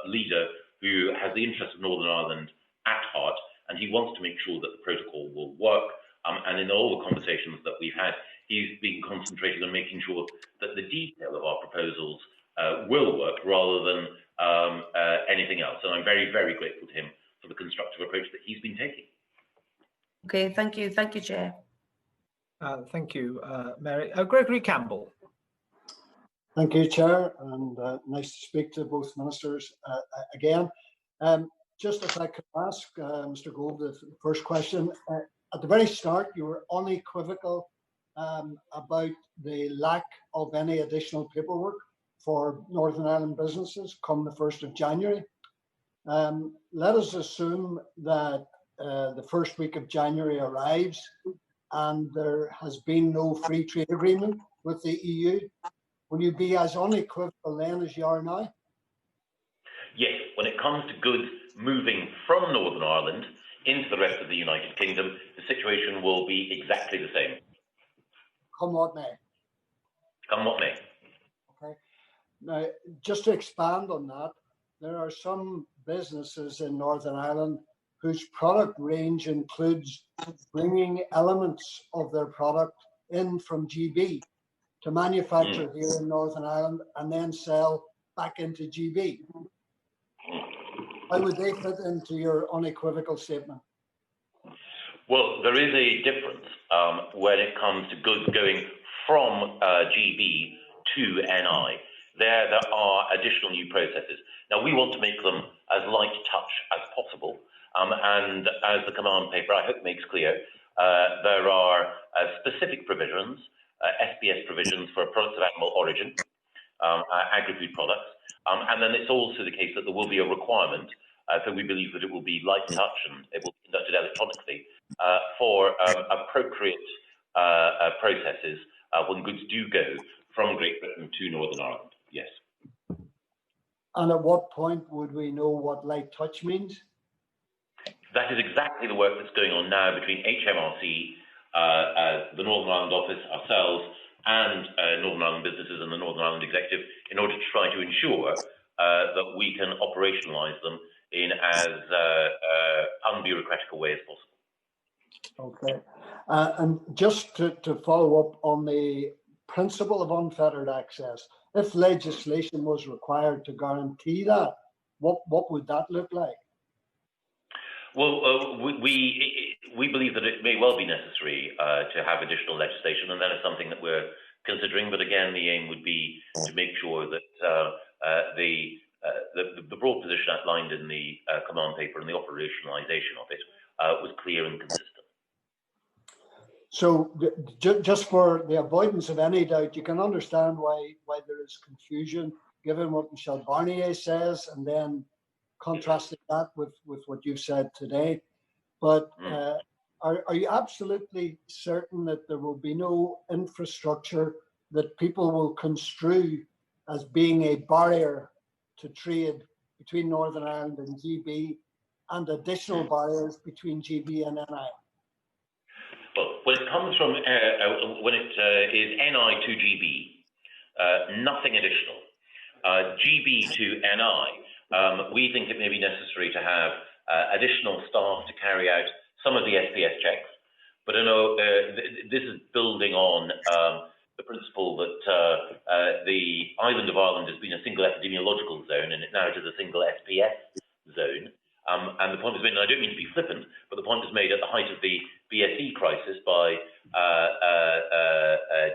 leader who has the interests of Northern Ireland at heart, and he wants to make sure that the protocol will work. And in all the conversations that we've had, he's been concentrating on making sure that the detail of our proposals will work rather than anything else. And I'm very, very grateful to him for the constructive approach that he's been taking. Okay, thank you. Thank you, Chair. Thank you, Mary. Gregory Campbell. Thank you, Chair, and nice to speak to both ministers again. Just if I could ask Mr. Gove the first question. At the very start, you were unequivocal about the lack of any additional paperwork for Northern Ireland businesses come the 1st of January. Let us assume that the first week of January arrives and there has been no free trade agreement with the EU. Will you be as unequivocal then as you are now? Yes, when it comes to goods moving from Northern Ireland into the rest of the United Kingdom, the situation will be exactly the same. Come what may. Come what may. Okay. Now, just to expand on that, there are some businesses in Northern Ireland whose product range includes bringing elements of their product in from GB to manufacture here in Northern Ireland and then sell back into GB. How would they fit into your unequivocal statement? Well, there is a difference when it comes to goods going from GB to NI. There are additional new processes. Now, we want to make them as light touch as possible. And as the command paper, I hope, makes clear, there are specific provisions, SPS provisions for products of animal origin, agri-food products. And then it's also the case that there will be a requirement, so we believe that it will be light touch and it will be conducted electronically, for appropriate processes when goods do go from Great Britain to Northern Ireland. Yes. And at what point would we know what light touch means? That is exactly the work that's going on now between HMRC, the Northern Ireland office, ourselves, and Northern Ireland businesses and the Northern Ireland Executive, in order to try to ensure that we can operationalise them in as unbureaucratic a way as possible. Okay. And just to follow up on the principle of unfettered access, if legislation was required to guarantee that, what would that look like? Well, we believe that it may well be necessary to have additional legislation, and that is something that we're considering. But again, the aim would be to make sure that the broad position outlined in the command paper and the operationalisation of it was clear and consistent. So, just for the avoidance of any doubt, you can understand why there is confusion, given what Michel Barnier says, and then contrasting that with what you've said today. But are you absolutely certain that there will be no infrastructure that people will construe as being a barrier to trade between Northern Ireland and GB, and additional barriers between GB and NI? Well, when it comes from when it is NI to GB, nothing additional. GB to NI, we think it may be necessary to have additional staff to carry out some of the SPS checks. But I know this is building on the principle that the island of Ireland has been a single epidemiological zone, and it now is a single SPS zone. And the point was made, and I don't mean to be flippant, but the point was made at the height of the BSE crisis by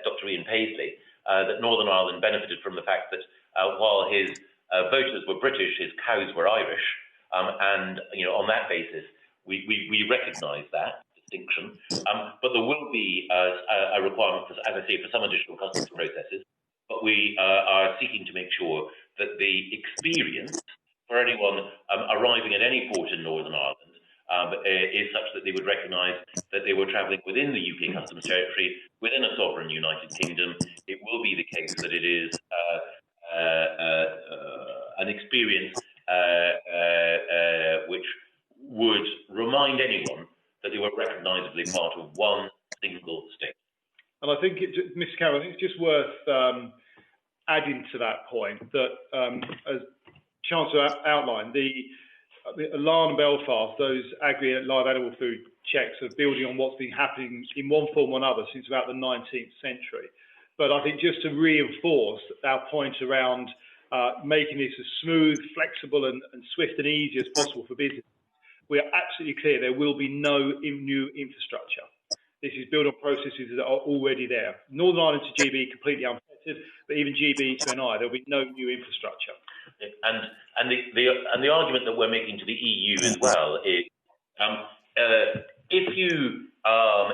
Dr. Ian Paisley, that Northern Ireland benefited from the fact that while his voters were British, his cows were Irish, and on that basis, we recognise that distinction. But there will be a requirement, for, as I say, for some additional customs processes. But we are seeking to make sure that the experience for anyone arriving at any port in Northern Ireland is such that they would recognise that they were travelling within the UK customs territory, within a sovereign United Kingdom. It will be the case that it is an experience which would remind anyone that they were recognisably part of one single state. And I think, Mr. Carroll, I think it's just worth adding to that point that, as Chancellor outlined, the Alarm and Belfast, those agri live animal food checks are building on what's been happening in one form or another since about the 19th century. But I think just to reinforce our point around making this as smooth, flexible and swift and easy as possible for business, we are absolutely clear there will be no new infrastructure. This is built on processes that are already there. Northern Ireland to GB, completely unfettered, but even GB to NI, there will be no new infrastructure. And the argument that we're making to the EU as well is if you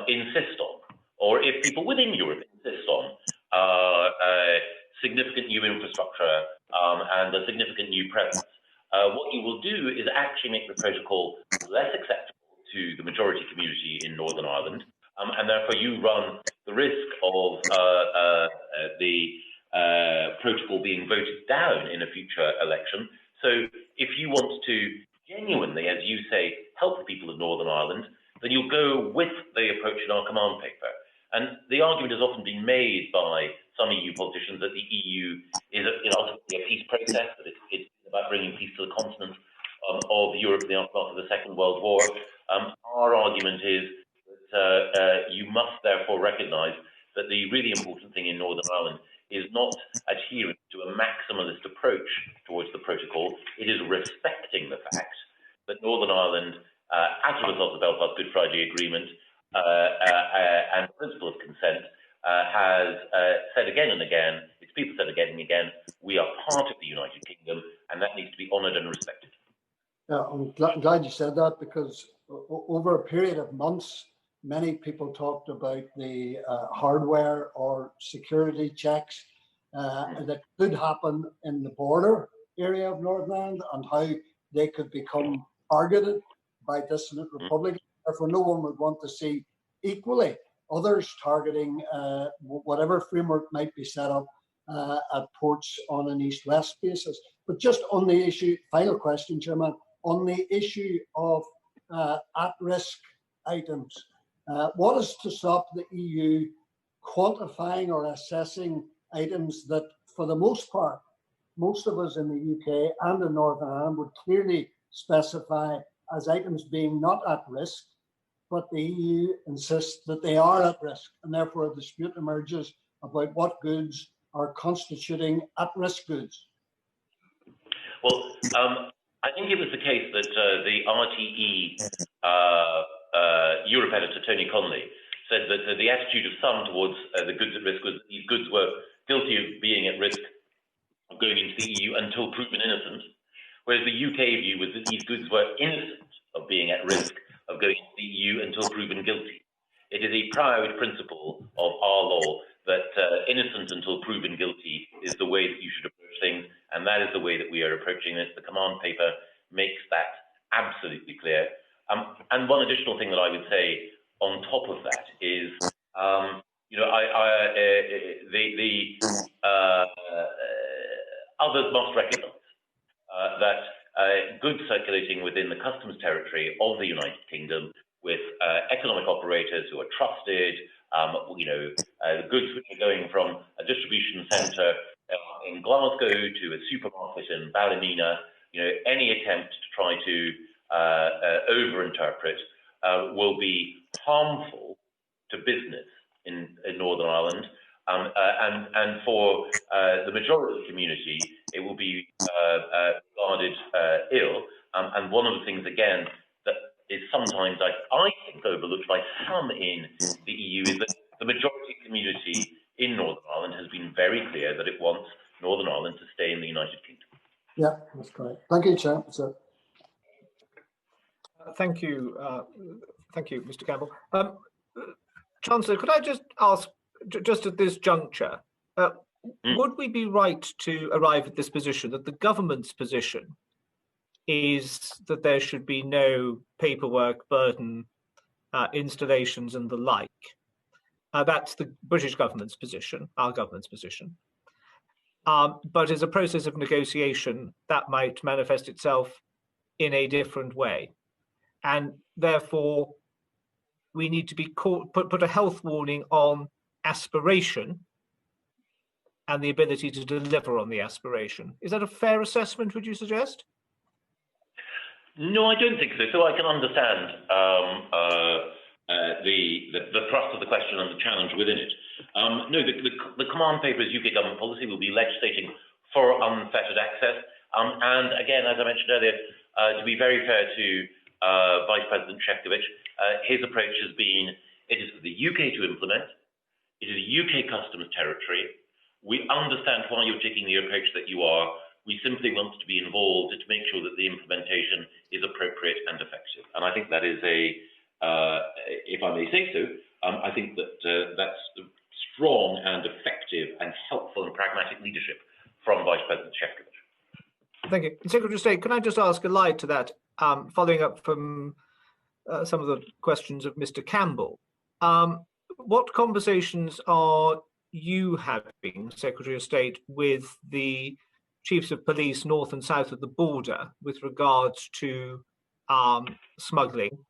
insist on, or if people within Europe insist on significant new infrastructure and a significant new presence, what you will do is actually make the protocol less acceptable to the majority community in Northern Ireland, and therefore you run the risk of the protocol being voted down in a future election. So if you want to genuinely, as you say, help the people of Northern Ireland, then you'll go with the approach in our command paper. And the argument has often been made by some EU politicians that the EU is ultimately a peace process, that it's about bringing peace to the continent of Europe in the aftermath of the Second World War. Our argument is that you must therefore recognise that the really important thing in Northern Ireland is not adhering to a maximalist approach towards the protocol. It is respecting the fact that Northern Ireland, as a result of the Belfast Good Friday Agreement and the principle of consent, has said again and again, its people said again and again, we are part of the United Kingdom, and that needs to be honoured and respected. Yeah, I'm glad you said that, because over a period of months, many people talked about the hardware or security checks that could happen in the border area of Northern Ireland and how they could become targeted by dissident Republicans. Therefore, no one would want to see equally others targeting whatever framework might be set up at ports on an east-west basis. But just on the issue, final question, Chairman, on the issue of at-risk items. What is to stop the EU quantifying or assessing items that, for the most part, most of us in the UK and in Northern Ireland would clearly specify as items being not at risk, but the EU insists that they are at risk, and therefore a dispute emerges about what goods are constituting at-risk goods? Well, I think it was the case that the RTE Europe editor, Tony Conley, said that the attitude of some towards the goods at risk was that these goods were guilty of being at risk of going into the EU until proven innocent, whereas the UK view was that these goods were innocent of being at risk of going into the EU until proven guilty. It is a proud principle of our law that innocent until proven guilty is the way that you should approach things, and that is the way that we are approaching this. The command paper makes that absolutely clear. And one additional thing that I would say on top of that is, others must recognise that goods circulating within the customs territory of the United Kingdom with economic operators who are trusted, goods which are going from a distribution centre in Glasgow to a supermarket in Ballymena, any attempt to try to over-interpret will be harmful to business in Northern Ireland, and for the majority of the community, it will be regarded ill. And one of the things, again, that is sometimes, I think, overlooked by some in the EU is that the majority community in Northern Ireland has been very clear that it wants Northern Ireland to stay in the United Kingdom. Yeah, that's correct. Thank you, Chair. Thank you, Mr. Campbell. Chancellor, could I just ask, just at this juncture, would we be right to arrive at this position that the government's position is that there should be no paperwork burden, installations and the like? That's the British government's position, our government's position. But as a process of negotiation, that might manifest itself in a different way. And therefore, we need to be put a health warning on aspiration and the ability to deliver on the aspiration. Is that a fair assessment, would you suggest? No, I don't think so. So I can understand the thrust of the question and the challenge within it. No, the command paper's UK government policy will be legislating for unfettered access. And again, as I mentioned earlier, to be very fair to Vice President Šefčovič, his approach has been, it is for the UK to implement, it is a UK customs territory. We understand why you're taking the approach that you are. We simply want to be involved to make sure that the implementation is appropriate and effective. And I think that is if I may say so, I think that that's strong and effective and helpful and pragmatic leadership from Vice President Šefčovič. Thank you. Secretary of State, can I just ask allied to that, following up from some of the questions of Mr. Campbell, what conversations are you having, Secretary of State, with the chiefs of police north and south of the border with regards to smuggling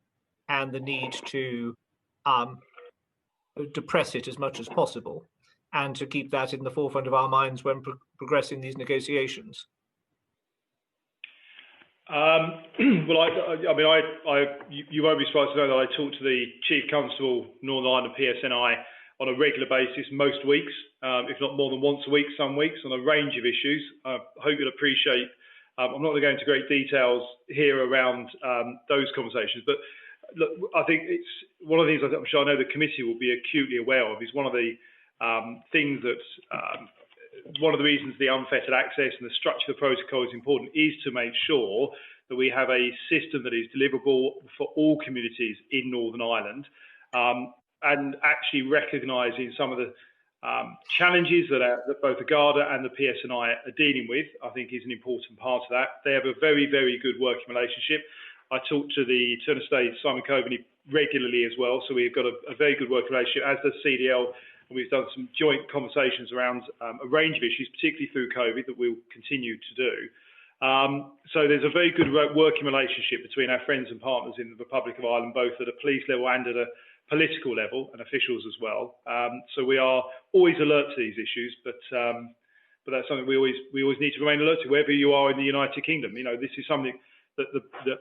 and the need to depress it as much as possible and to keep that in the forefront of our minds when progressing these negotiations? Well, you won't be surprised to know that I talk to the Chief Constable, Northern Ireland PSNI on a regular basis most weeks, if not more than once a week, some weeks, on a range of issues. I hope you'll appreciate, I'm not going to go into great details here around those conversations, but look, I think it's one of the things I'm sure I know the committee will be acutely aware of is one of the things that, one of the reasons the unfettered access and the structure of the protocol is important is to make sure that we have a system that is deliverable for all communities in Northern Ireland, and actually recognising some of the challenges that both the Garda and the PSNI are dealing with, I think is an important part of that. They have a very, very good working relationship. I talk to the Attorney State, Simon Coveney, regularly as well, so we've got a very good working relationship, as does CDL, and we've done some joint conversations around a range of issues, particularly through COVID, that we'll continue to do. So there's a very good working relationship between our friends and partners in the Republic of Ireland, both at a police level and at a political level, and officials as well. So we are always alert to these issues, but that's something we always need to remain alert to, wherever you are in the United Kingdom. You know, this is something that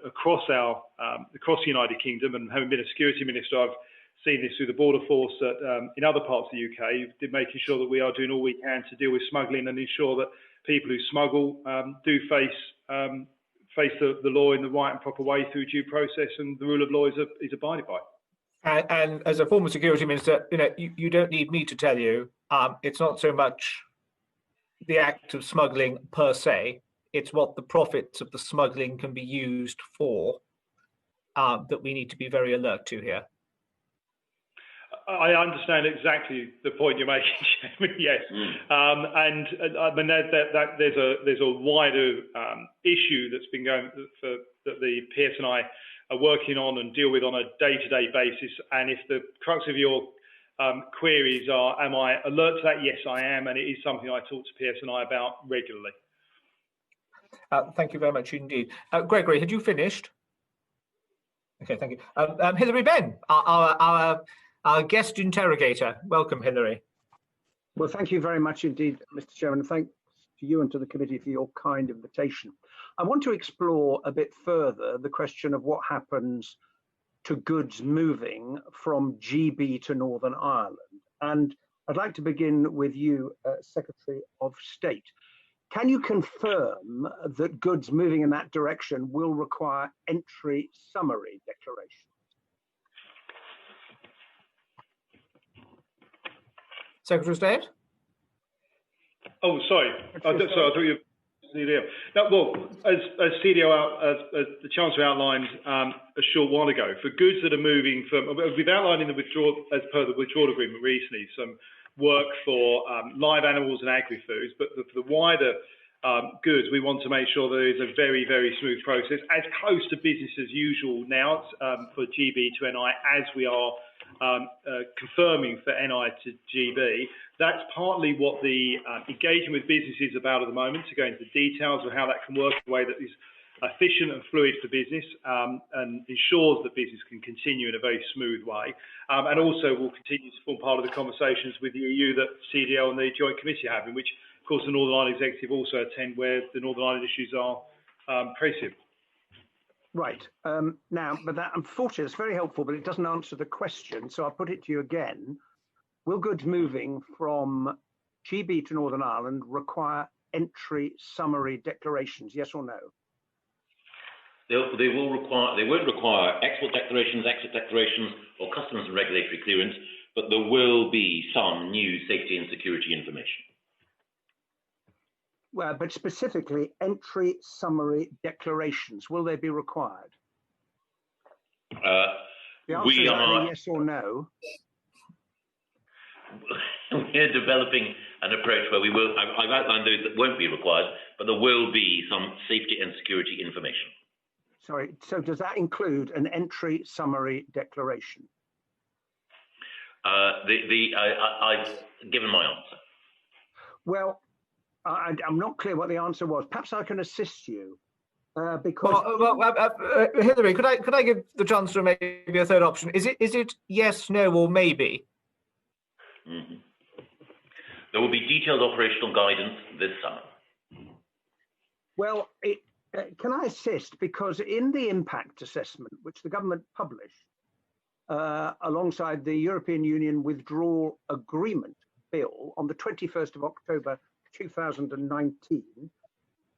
across the United Kingdom, and having been a security minister, I've seen this through the border force in other parts of the UK, making sure that we are doing all we can to deal with smuggling and ensure that people who smuggle do face the law in the right and proper way through due process, and the rule of law is abided by. And as a former security minister, you know, you don't need me to tell you, it's not so much the act of smuggling per se, it's what the profits of the smuggling can be used for that we need to be very alert to here. I understand exactly the point you're making, Chairman. Yes, and I mean there's a wider issue that's been going that the PSNI are working on and deal with on a day-to-day basis. And if the crux of your queries are, am I alert to that? Yes, I am, and it is something I talk to PSNI about regularly. Thank you very much indeed. Gregory, had you finished? Okay, thank you. Hilary Benn, our guest interrogator. Welcome, Hilary. Well, thank you very much indeed, Mr. Chairman. Thanks to you and to the committee for your kind invitation. I want to explore a bit further the question of what happens to goods moving from GB to Northern Ireland. And I'd like to begin with you, Secretary of State. Can you confirm that goods moving in that direction will require entry summary declarations? Secretary of State? Oh, sorry. I thought you were CDO. No, well, as CDO, as the Chancellor outlined a short while ago, for goods that are moving from, we've outlined in the withdrawal, as per the withdrawal agreement recently, some work for live animals and agri-foods, but for the wider goods, we want to make sure there is a very, very smooth process, as close to business as usual now for GB to NI as we are confirming for NI to GB. That's partly what the engagement with business is about at the moment, to go into the details of how that can work in a way that is efficient and fluid for business and ensures that business can continue in a very smooth way. And also will continue to form part of the conversations with the EU that CDL and the Joint Committee are having, which of course the Northern Ireland Executive also attend, where the Northern Ireland issues are pressing. Right. Now, but that, unfortunately, it's very helpful, but it doesn't answer the question. So I'll put it to you again. Will goods moving from GB to Northern Ireland require entry summary declarations, yes or no? They won't require export declarations, exit declarations, or customs and regulatory clearance, but there will be some new safety and security information. Well, but specifically entry summary declarations, will they be required? The answer is either yes or no. We're developing an approach where we will, I've outlined those that won't be required, but there will be some safety and security information. Sorry, so does that include an entry summary declaration? I've given my answer. Well, I'm not clear what the answer was. Perhaps I can assist you. Because Hilary, could I give the Chancellor maybe a third option? Is it yes, no, or maybe? Mm-hmm. There will be detailed operational guidance this summer. Well, can I assist? Because in the impact assessment, which the government published alongside the European Union Withdrawal Agreement Bill on the 21st of October 2019,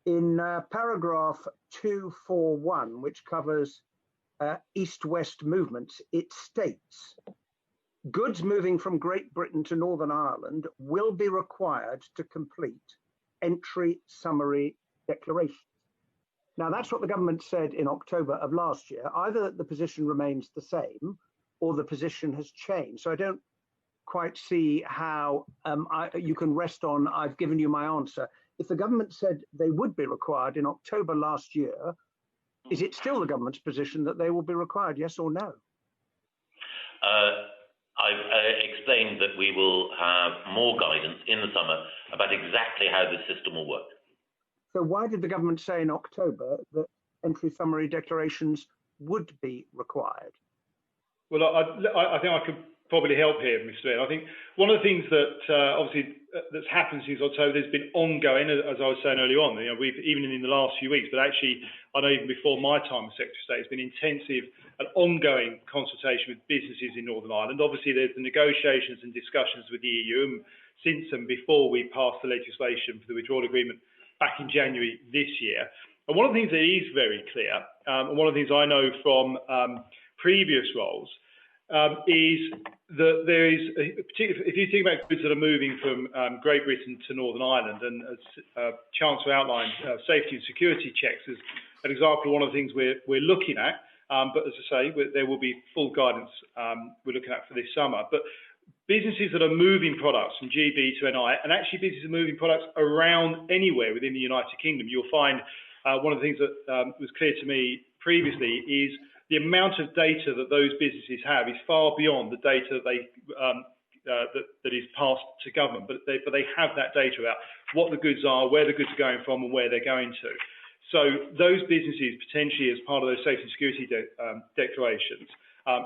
in paragraph 241, which covers east-west movements, it states, goods moving from Great Britain to Northern Ireland will be required to complete entry summary declarations. Now, that's what the government said in October of last year. Either that the position remains the same or the position has changed. So I don't quite see how you can rest on, I've given you my answer. If the government said they would be required in October last year, is it still the government's position that they will be required, yes or no? I've explained that we will have more guidance in the summer about exactly how the system will work. So why did the government say in October that entry summary declarations would be required? Well, I think I could probably help here, Mr. Mayor. I think one of the things that obviously that's happened since October, there's been ongoing, as I was saying earlier on, we've even in the last few weeks, but actually I know even before my time as Secretary of State, it's been intensive and ongoing consultation with businesses in Northern Ireland. Obviously, there's the negotiations and discussions with the EU, and since and before we passed the legislation for the withdrawal agreement back in January this year. And one of the things that is very clear, and one of the things I know from previous roles, is that there is, particularly if you think about goods that are moving from Great Britain to Northern Ireland, and as Chancellor outlined, safety and security checks as an example of one of the things we're looking at. But as I say, there will be full guidance we're looking at for this summer. But businesses that are moving products from GB to NI, and actually businesses moving products around anywhere within the United Kingdom, you'll find one of the things that was clear to me previously is the amount of data that those businesses have is far beyond the data they that is passed to government. But they have that data about what the goods are, where the goods are going from, and where they're going to. So those businesses potentially, as part of those safety and security declarations,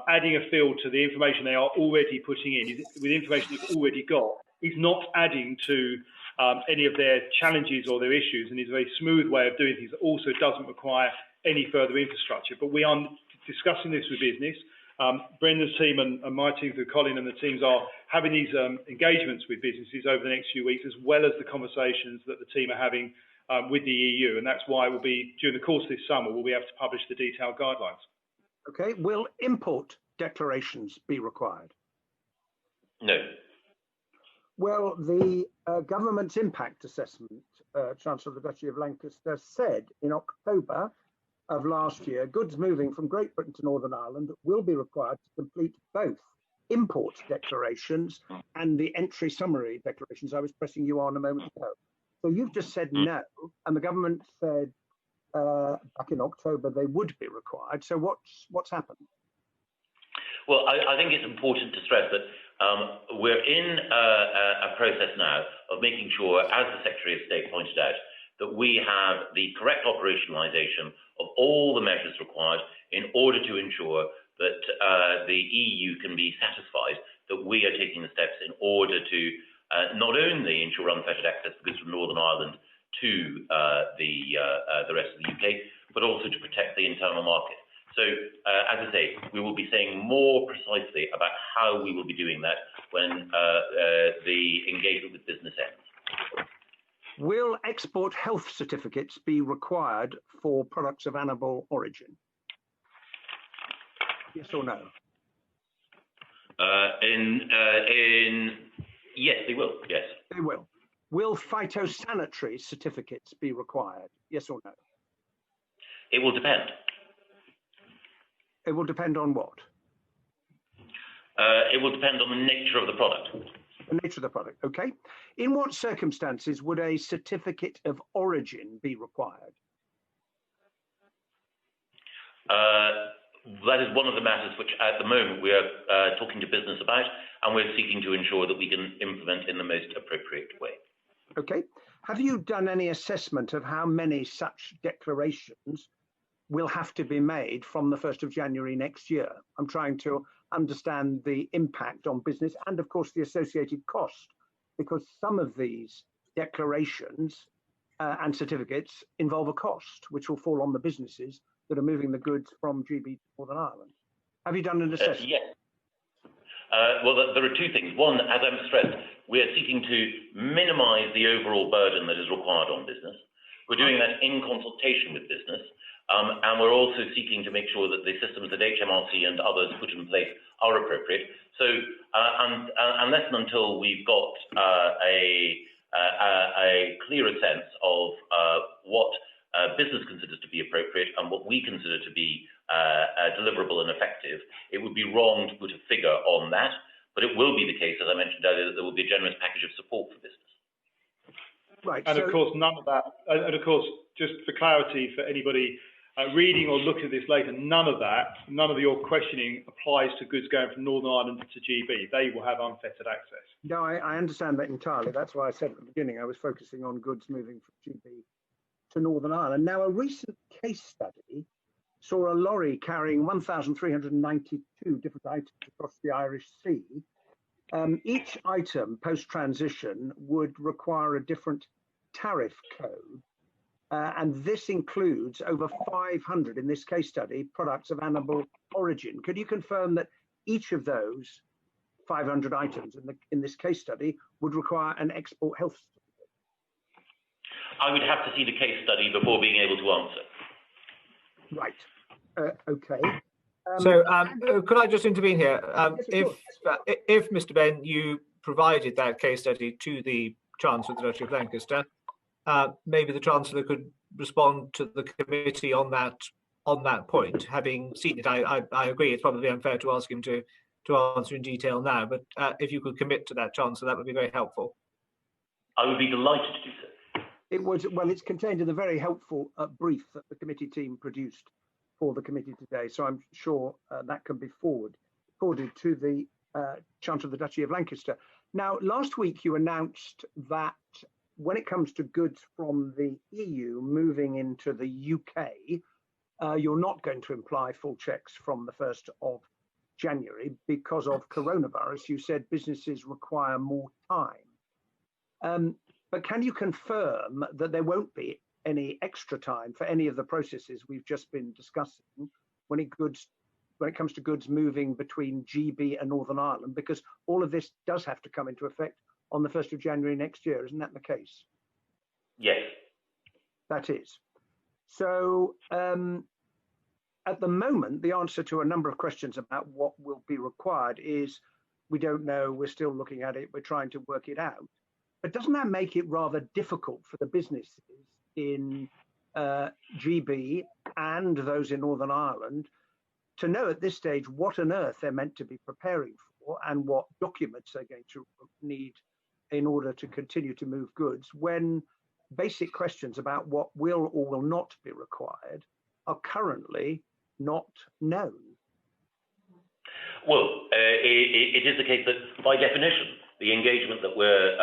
adding a field to the information they are already putting in with information they've already got is not adding to any of their challenges or their issues, and is a very smooth way of doing things that also doesn't require any further infrastructure. But we are discussing this with business. Brendan's team and my team through Colin and the teams are having these engagements with businesses over the next few weeks, as well as the conversations that the team are having with the EU, and that's why we'll be, during the course of this summer, we'll be able to publish the detailed guidelines. Okay, will import declarations be required? No. Well, the government's impact assessment, Chancellor of the Duchy of Lancaster, said in October of last year, goods moving from Great Britain to Northern Ireland will be required to complete both import declarations and the entry summary declarations I was pressing you on a moment ago. So you've just said no, and the government said back in October they would be required. So what's happened? Well, I think it's important to stress that we're in a process now of making sure, as the Secretary of State pointed out, that we have the correct operationalisation of all the measures required in order to ensure that the EU can be satisfied that we are taking the steps in order to not only ensure unfettered access to goods from Northern Ireland to the rest of the UK, but also to protect the internal market. So, as I say, we will be saying more precisely about how we will be doing that when the engagement with business ends. Will export health certificates be required for products of animal origin? Yes or no? Yes, they will. Yes, they will. Will phytosanitary certificates be required? Yes or no? It will depend. It will depend on what? It will depend on the nature of the product. The nature of the product, okay. In what circumstances would a certificate of origin be required? That is one of the matters which at the moment we are talking to business about, and we're seeking to ensure that we can implement in the most appropriate way. Okay. Have you done any assessment of how many such declarations will have to be made from the 1st of January next year? I'm trying to understand the impact on business and, of course, the associated cost, because some of these declarations and certificates involve a cost, which will fall on the businesses that are moving the goods from GB to Northern Ireland. Have you done an assessment? Yes. Well, there are two things. One, as I'm stressed, we are seeking to minimise the overall burden that is required on business. We're doing that in consultation with business, and we're also seeking to make sure that the systems that HMRC and others put in place are appropriate. So, unless and until we've got a clearer sense of what business considers to be appropriate and what we consider to be deliverable and effective, it would be wrong to put a figure on that. But it will be the case, as I mentioned earlier, that there will be a generous package of support for business. Right. And of course, none of that, and of course, just for clarity for anybody reading or looking at this later, none of your questioning applies to goods going from Northern Ireland to GB. They will have unfettered access. No, I understand that entirely. That's why I said at the beginning I was focusing on goods moving from GB to Northern Ireland. Now, a recent case study saw a lorry carrying 1,392 different items across the Irish Sea. Each item post-transition would require a different tariff code, and this includes over 500, in this case study, products of animal origin. Could you confirm that each of those 500 items in this case study would require an export health certificate? I would have to see the case study before being able to answer. Right. Okay. So could I just intervene here? Yes, if Mr. Benn, you provided that case study to the Chancellor of the Duchy of Lancaster, maybe the Chancellor could respond to the committee on that point. Having seen it, I agree it's probably unfair to ask him to answer in detail now, but if you could commit to that, Chancellor, that would be very helpful. I would be delighted to do so. It's contained in the very helpful brief that the committee team produced for the committee today, so I'm sure that can be forwarded to the Chancellor of the Duchy of Lancaster. Now, last week you announced that when it comes to goods from the EU moving into the UK, you're not going to imply full checks from the 1st of January because of coronavirus. You said businesses require more time. But can you confirm that there won't be any extra time for any of the processes we've just been discussing when it comes to goods moving between GB and Northern Ireland? Because all of this does have to come into effect on the 1st of January next year, isn't that the case? Yes. That is. So at the moment, the answer to a number of questions about what will be required is we don't know, we're still looking at it, we're trying to work it out. But doesn't that make it rather difficult for the businesses in GB and those in Northern Ireland to know at this stage what on earth they're meant to be preparing for and what documents they're going to need in order to continue to move goods, when basic questions about what will or will not be required are currently not known? Well, it is the case that by definition, the engagement that we're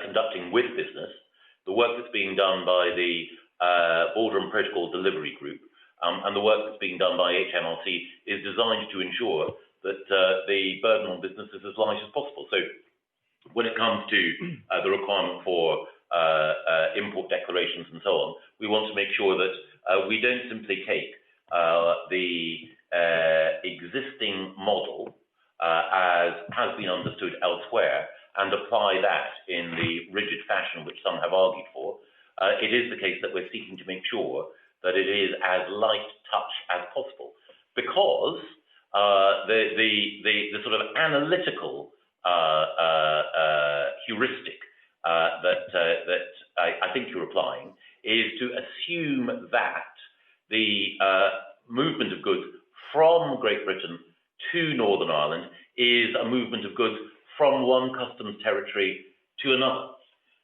conducting with business, the work that's being done by the Border and Protocol Delivery Group, and the work that's being done by HMRC is designed to ensure that the burden on business is as light as possible. So when it comes to the requirement for import declarations and so on, we want to make sure that we don't simply take the existing model as has been understood elsewhere and apply that in the rigid fashion which some have argued for. It is the case that we're seeking to make sure that it is as light touch as possible, because the sort of analytical heuristic that I think you're applying is to assume that the movement of goods from Great Britain to Northern Ireland is a movement of goods from one customs territory to another.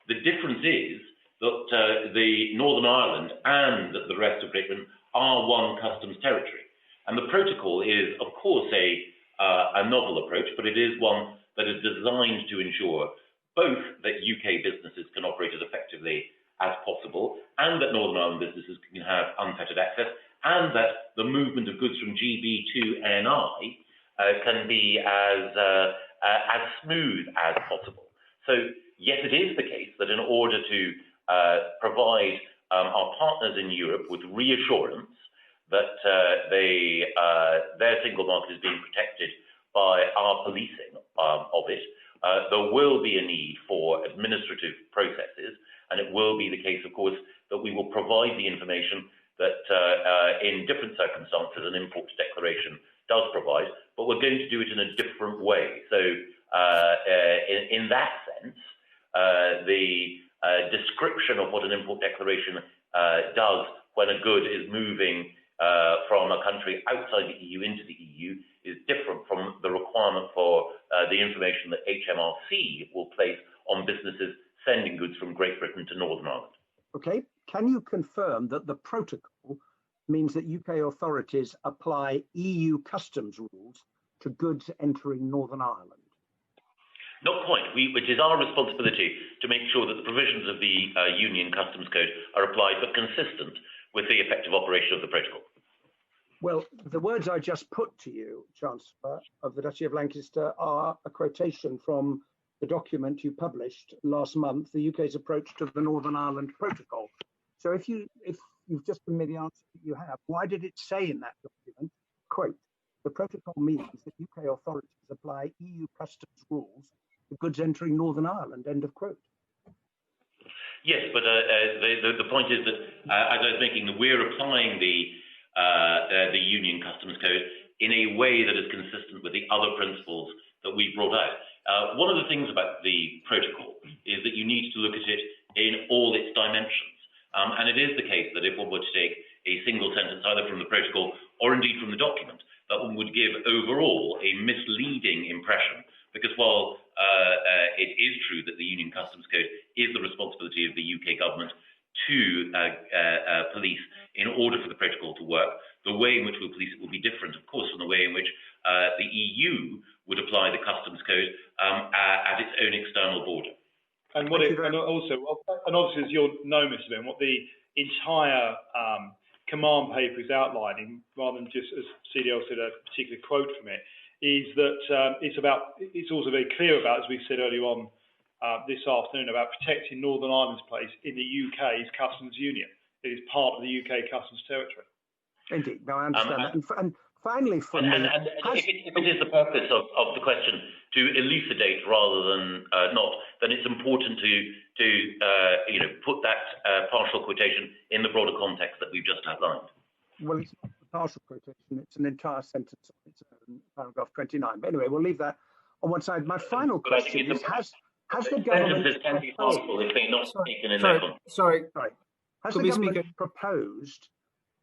The difference is that the Northern Ireland and the rest of Great Britain are one customs territory. And the protocol is, of course, a novel approach, but it is one that is designed to ensure both that UK businesses can operate as effectively as possible, and that Northern Ireland businesses can have unfettered access, and that the movement of goods from GB to NI can be as smooth as possible. So yes, it is the case that in order to provide our partners in Europe with reassurance that their single market is being protected by our policing of it, there will be a need for administrative processes, and it will be the case, of course, that we will provide the information that in different circumstances an import declaration does provide, but we're going to do it in a different way. So in that sense, the description of what an import declaration does when a good is moving from a country outside the EU into the EU is different from the requirement for the information that HMRC will place on businesses sending goods from Great Britain to Northern Ireland. Okay, can you confirm that the protocol means that UK authorities apply EU customs rules to goods entering Northern Ireland? Not quite. It is our responsibility to make sure that the provisions of the Union Customs Code are applied but consistent with the effective operation of the protocol. Well, the words I just put to you, Chancellor, of the Duchy of Lancaster are a quotation from the document you published last month, the UK's approach to the Northern Ireland Protocol. So if you've just given me the answer that you have, why did it say in that document, quote, "The protocol means that UK authorities apply EU customs rules for goods entering Northern Ireland," end of quote. Yes, but the point is that, as I was making, that we're applying the Union Customs Code in a way that is consistent with the other principles that we brought out. One of the things about the protocol is that you need to look at it in all its dimensions. And it is the case that if one were to take a single sentence, either from the protocol or indeed from the document, that one would give overall a misleading impression. Because while it is true that the Union Customs Code is the responsibility of the UK government to police in order for the protocol to work, the way in which we'll police it will be different, of course, from the way in which the EU would apply the Customs Code at its own external border. And obviously, as you'll know, Mr. Ben, what the entire command paper is outlining, rather than just, as CDL said, a particular quote from it, is that it's also very clear about, as we said earlier on this afternoon, about protecting Northern Ireland's place in the UK's customs union. It is part of the UK customs territory. Indeed, no, I understand that. And finally, if it is the purpose of the question to elucidate rather than not, then it's important to put that partial quotation in the broader context that we've just outlined. Well, it's not a partial quotation; it's an entire sentence on its own, paragraph 29. But anyway, we'll leave that on one side. My final question is: Has the government proposed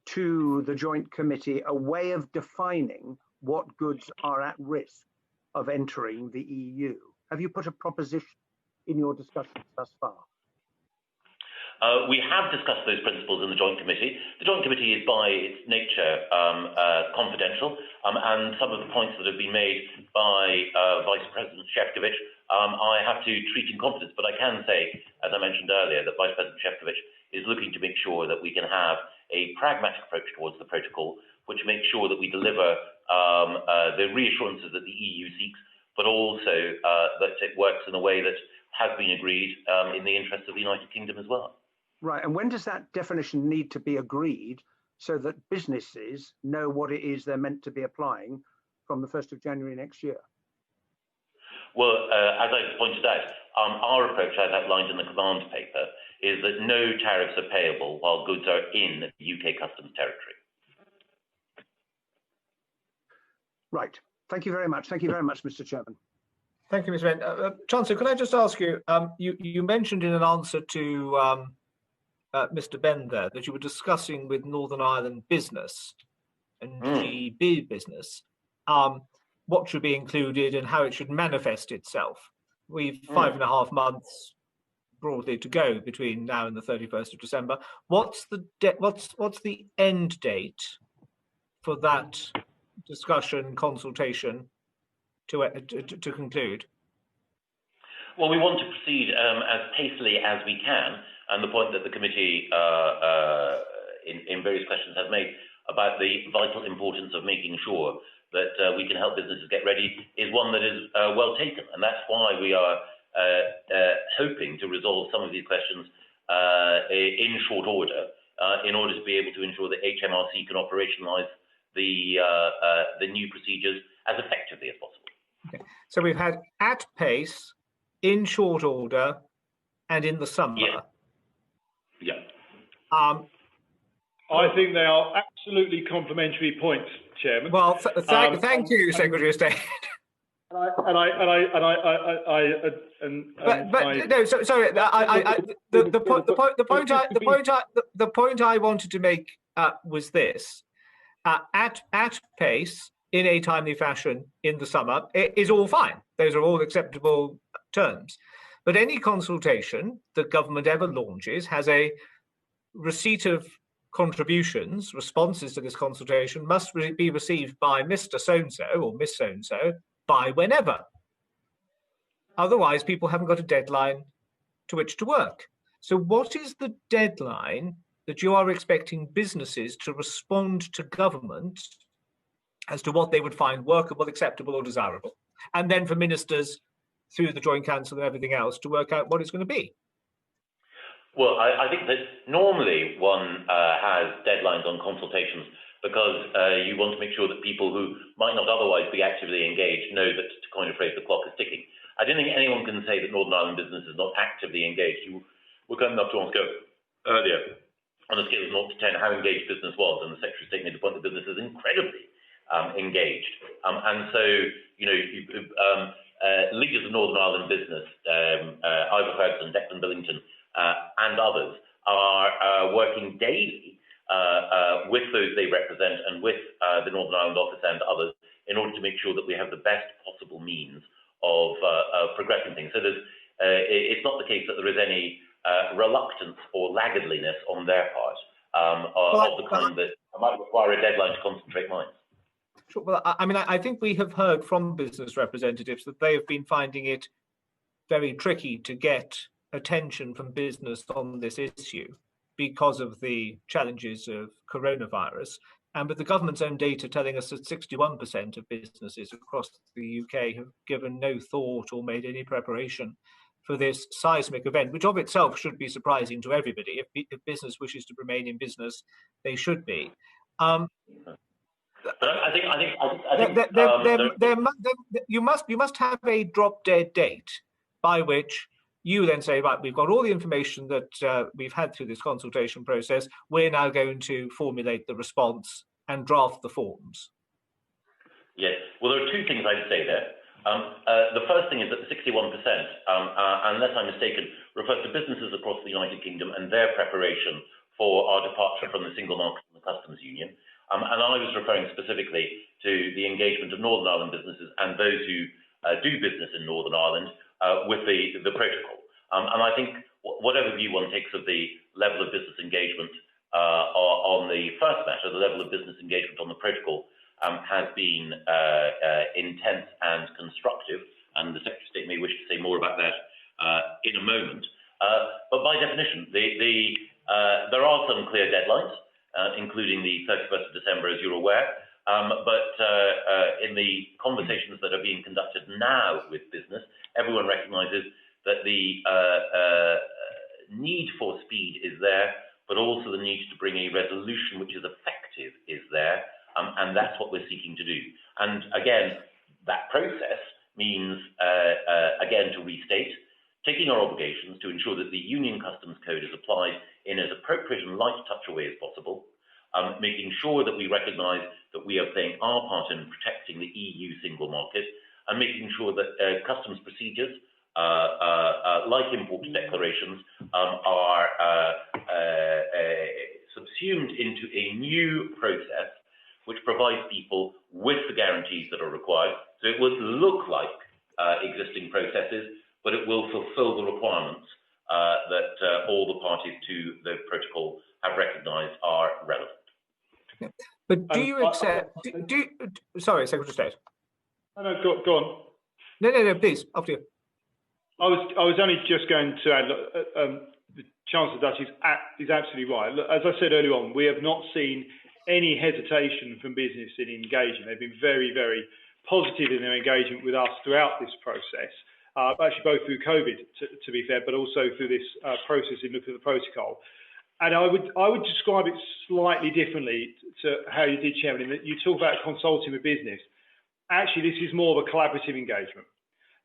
to the Joint Committee a way of defining what goods are at risk of entering the EU? Have you put a proposition in your discussions thus far? We have discussed those principles in the Joint Committee. The Joint Committee is by its nature confidential, and some of the points that have been made by Vice President Šefčovič I have to treat in confidence, but I can say, as I mentioned earlier, that Vice President Šefčovič is looking to make sure that we can have a pragmatic approach towards the protocol, which makes sure that we deliver the reassurances that the EU seeks, but also that it works in a way that has been agreed in the interest of the United Kingdom as well. Right, and when does that definition need to be agreed so that businesses know what it is they're meant to be applying from the 1st of January next year? Well, as I pointed out, our approach, as outlined in the command paper, is that no tariffs are payable while goods are in the UK customs territory. Right. Thank you very much. Thank you very much, Mr. Chairman. Thank you, Mr. Ben. Chancellor, could I just ask you, you mentioned in an answer to Mr. Ben there that you were discussing with Northern Ireland business and GB business what should be included and how it should manifest itself. We've 5.5 months broadly to go between now and the 31st of December. What's the end date for that discussion, consultation to conclude? Well, we want to proceed as pacily as we can, and the point that the committee in various questions has made about the vital importance of making sure that we can help businesses get ready is one that is well taken, and that's why we are hoping to resolve some of these questions in short order in order to be able to ensure that HMRC can operationalise the new procedures as effectively as possible. Okay. So we've had at pace, in short order, and in the summer. Yeah. I think they are absolutely complementary points, Chairman. Well, thank you, Secretary of State. The point I wanted to make was this: at pace, in a timely fashion, in the summer, it is all fine. Those are all acceptable terms. But any consultation that government ever launches has a receipt of contributions, responses to this consultation must be received by Mr. So-and-so or Miss So-and-so by whenever. Otherwise, people haven't got a deadline to which to work. So what is the deadline that you are expecting businesses to respond to government as to what they would find workable, acceptable, or desirable? And then for ministers, through the Joint Council and everything else, to work out what it's going to be. Well, I think that normally one has deadlines on consultations because you want to make sure that people who might not otherwise be actively engaged know that, to coin a phrase, the clock is ticking. I don't think anyone can say that Northern Ireland business is not actively engaged. You were kind enough to ask earlier on a scale of 0 to 10 how engaged business was, and the Secretary of State made the point that business is incredibly engaged. And so, you know, leaders of Northern Ireland business, Ivor Ferguson, Declan Billington, and others are working daily with those they represent and with the Northern Ireland office and others in order to make sure that we have the best possible means of progressing things. So it's not the case that there is any reluctance or laggardliness on their part of the kind that might require a deadline to concentrate minds. Sure. Well, I mean, I think we have heard from business representatives that they have been finding it very tricky to get attention from business on this issue because of the challenges of coronavirus. And with the government's own data telling us that 61% of businesses across the UK have given no thought or made any preparation for this seismic event, which of itself should be surprising to everybody. If business wishes to remain in business, they should be. But I think you must have a drop dead date by which you then say, right, we've got all the information that we've had through this consultation process. We're now going to formulate the response and draft the forms. Yes. Well, there are two things I'd say there. The first thing is that the 61%, unless I'm mistaken, refers to businesses across the United Kingdom and their preparation for our departure from the single market and the customs union. And I was referring specifically to the engagement of Northern Ireland businesses and those who do business in Northern Ireland with the protocol. And I think whatever view one takes of the level of business engagement on the first matter, the level of business engagement on the protocol has been intense and constructive, and the Secretary of State may wish to say more about that in a moment. But by definition, there are some clear deadlines, including the 31st of December, as you're aware. But in the conversations that are being conducted now with business, everyone recognises that the need for speed is there, but also the need to bring a resolution which is effective is there, and that's what we're seeking to do. And again, that process means, again, to restate, taking our obligations to ensure that the Union Customs Code is applied in as appropriate and light touch a way as possible, making sure that we recognise that we are playing our part in protecting the EU single market, and making sure that customs procedures, like import declarations, are subsumed into a new process which provides people with the guarantees that are required. So it will look like existing processes, but it will fulfil the requirements that all the parties to the protocol have recognised are relevant. Yeah. But do you accept? Sorry, Secretary of State. No, go on. No, please, after you. I was only just going to add, the Chancellor Dutch is absolutely right. Look, as I said earlier on, we have not seen any hesitation from business in engaging. They've been very, very positive in their engagement with us throughout this process, actually both through COVID, to be fair, but also through this process in looking at the protocol. And I would describe it slightly differently to how you did, Chairman, in that you talk about consulting with business. Actually, this is more of a collaborative engagement.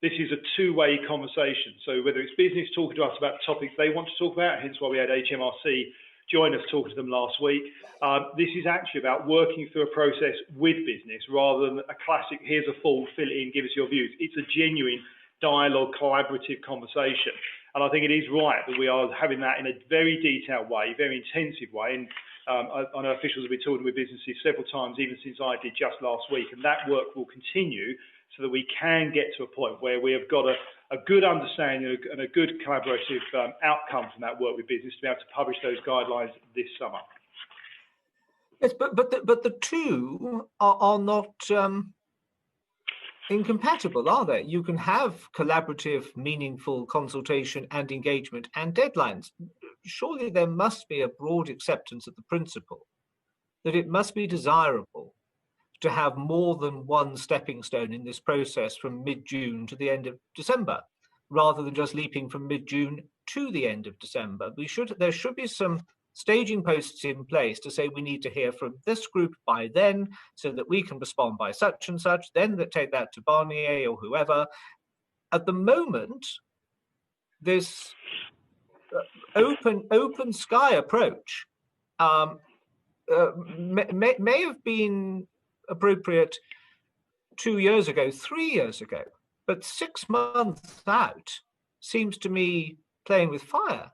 This is a two-way conversation. So whether it's business talking to us about topics they want to talk about, hence why we had HMRC join us talking to them last week, this is actually about working through a process with business rather than a classic, here's a form, fill it in, give us your views. It's a genuine dialogue, collaborative conversation. And I think it is right that we are having that in a very detailed way, very intensive way. And I know officials have been talking with businesses several times, even since I did just last week. And that work will continue so that we can get to a point where we have got a good understanding and a good collaborative outcome from that work with business to be able to publish those guidelines this summer. Yes, but the two are not incompatible, are they? You can have collaborative, meaningful consultation and engagement and deadlines. Surely there must be a broad acceptance of the principle that it must be desirable to have more than one stepping stone in this process from mid-June to the end of December, rather than just leaping from mid-June to the end of December. There should be some staging posts in place to say we need to hear from this group by then, so that we can respond by such and such, then take that to Barnier or whoever. At the moment, this open sky approach may have been appropriate 2 years ago, 3 years ago, but 6 months out seems to me playing with fire.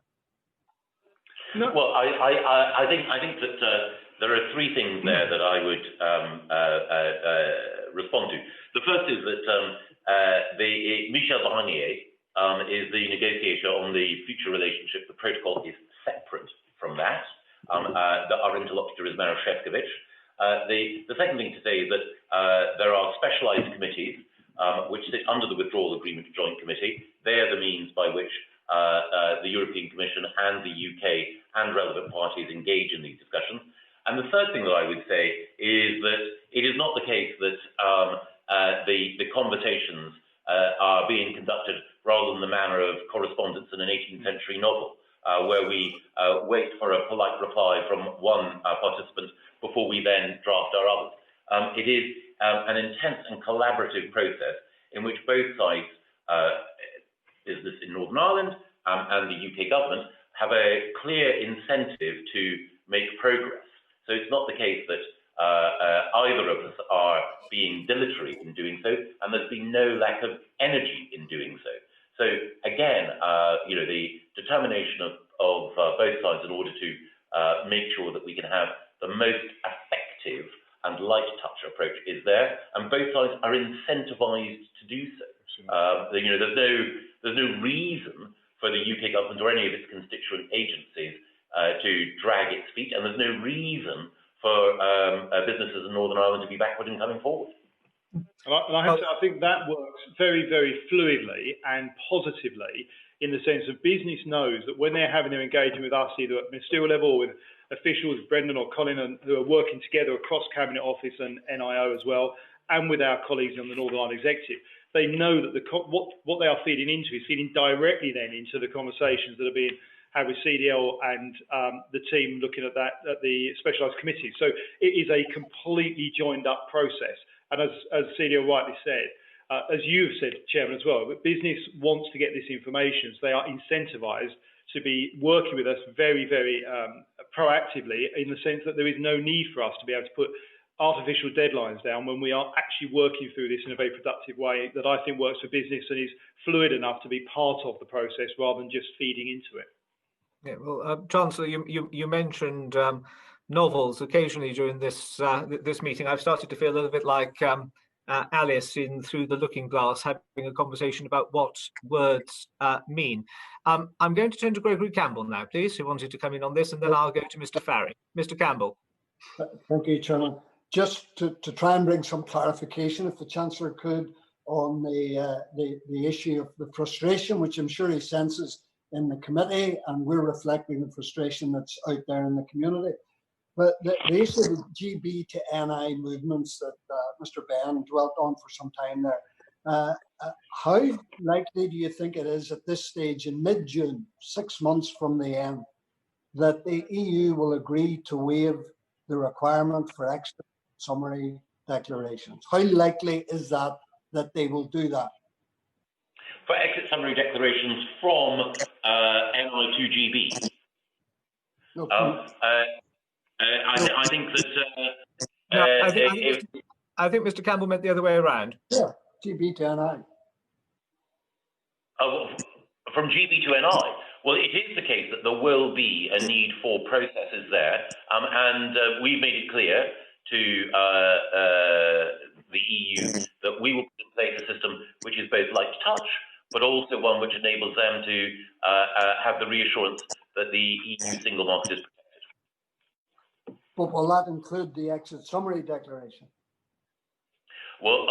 No. Well, I think that there are three things there that I would respond to. The first is that Michel Barnier is the negotiator on the future relationship. The protocol is separate from that. Our interlocutor is Maroš Šefčovič. The second thing to say is that there are specialised committees which sit under the Withdrawal Agreement Joint Committee. They are the means by which the European Commission and the UK and relevant parties engage in these discussions. And the third thing that I would say is that it is not the case that the conversations are being conducted rather than the manner of correspondence in an 18th century novel, where we wait for a polite reply from one participant before we then draft our others. It is an intense and collaborative process in which both sides, business in Northern Ireland and the UK government, have a clear incentive to make progress. So it's not the case that either of us are being dilatory in doing so, and there's been no lack of energy in doing so. So again, the determination of both sides in order to make sure that we can have the most effective and light touch approach is there, and both sides are incentivized to do so. There's no reason for the UK government or any of its constituent agencies to drag its feet, and there's no reason for businesses in Northern Ireland to be backward in coming forward. And I have to say, I think that works very, very fluidly and positively, in the sense of business knows that when they're having their engagement with us, either at ministerial level or with officials, Brendan or Colin, who are working together across Cabinet Office and NIO as well, and with our colleagues on the Northern Ireland Executive, they know that what they are feeding into is feeding directly then into the conversations that are being had with CDL and the team looking at that at the specialised committees. So it is a completely joined up process. And as CDL rightly said, as you've said, Chairman, as well, that business wants to get this information, so they are incentivised to be working with us very, very proactively, in the sense that there is no need for us to be able to put artificial deadlines down when we are actually working through this in a very productive way that I think works for business and is fluid enough to be part of the process rather than just feeding into it. Yeah, well, Chancellor, you mentioned novels occasionally during this this meeting. I've started to feel a little bit like Alice in Through the Looking Glass, having a conversation about what words mean. I'm going to turn to Gregory Campbell now, please, who wanted to come in on this, and then I'll go to Mr. Farry. Mr. Campbell. Thank you, Chairman. Just to try and bring some clarification, if the Chancellor could, on the issue of the frustration, which I'm sure he senses in the committee, and we're reflecting the frustration that's out there in the community. But the issue of the GB to NI movements that Mr. Ben dwelt on for some time there, how likely do you think it is at this stage in mid-June, 6 months from the end, that the EU will agree to waive the requirement for extra summary declarations? How likely is that they will do that? For exit summary declarations from NI to GB? No, I think that... I think Mr. Campbell meant the other way around. Yeah, GB to NI. From GB to NI? Well, it is the case that there will be a need for processes there, and we've made it clear to the EU that we will put in place a system which is both light touch, but also one which enables them to have the reassurance that the EU single market is protected. But will that include the exit summary declaration? Well,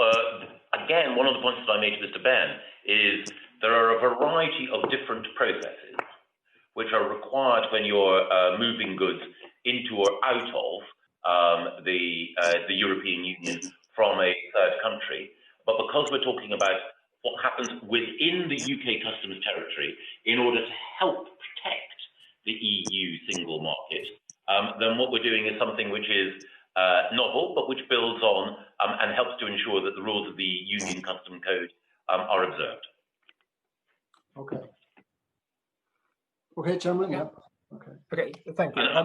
again, one of the points that I made to Mr. Ben is there are a variety of different processes which are required when you're moving goods into or out of the European Union from a third country. But because we're talking about what happens within the UK customs territory in order to help protect the EU single market, then what we're doing is something which is novel, but which builds on and helps to ensure that the rules of the Union Custom Code are observed. Okay. Okay, Chairman. Yeah. Okay. Okay. Thank you. And I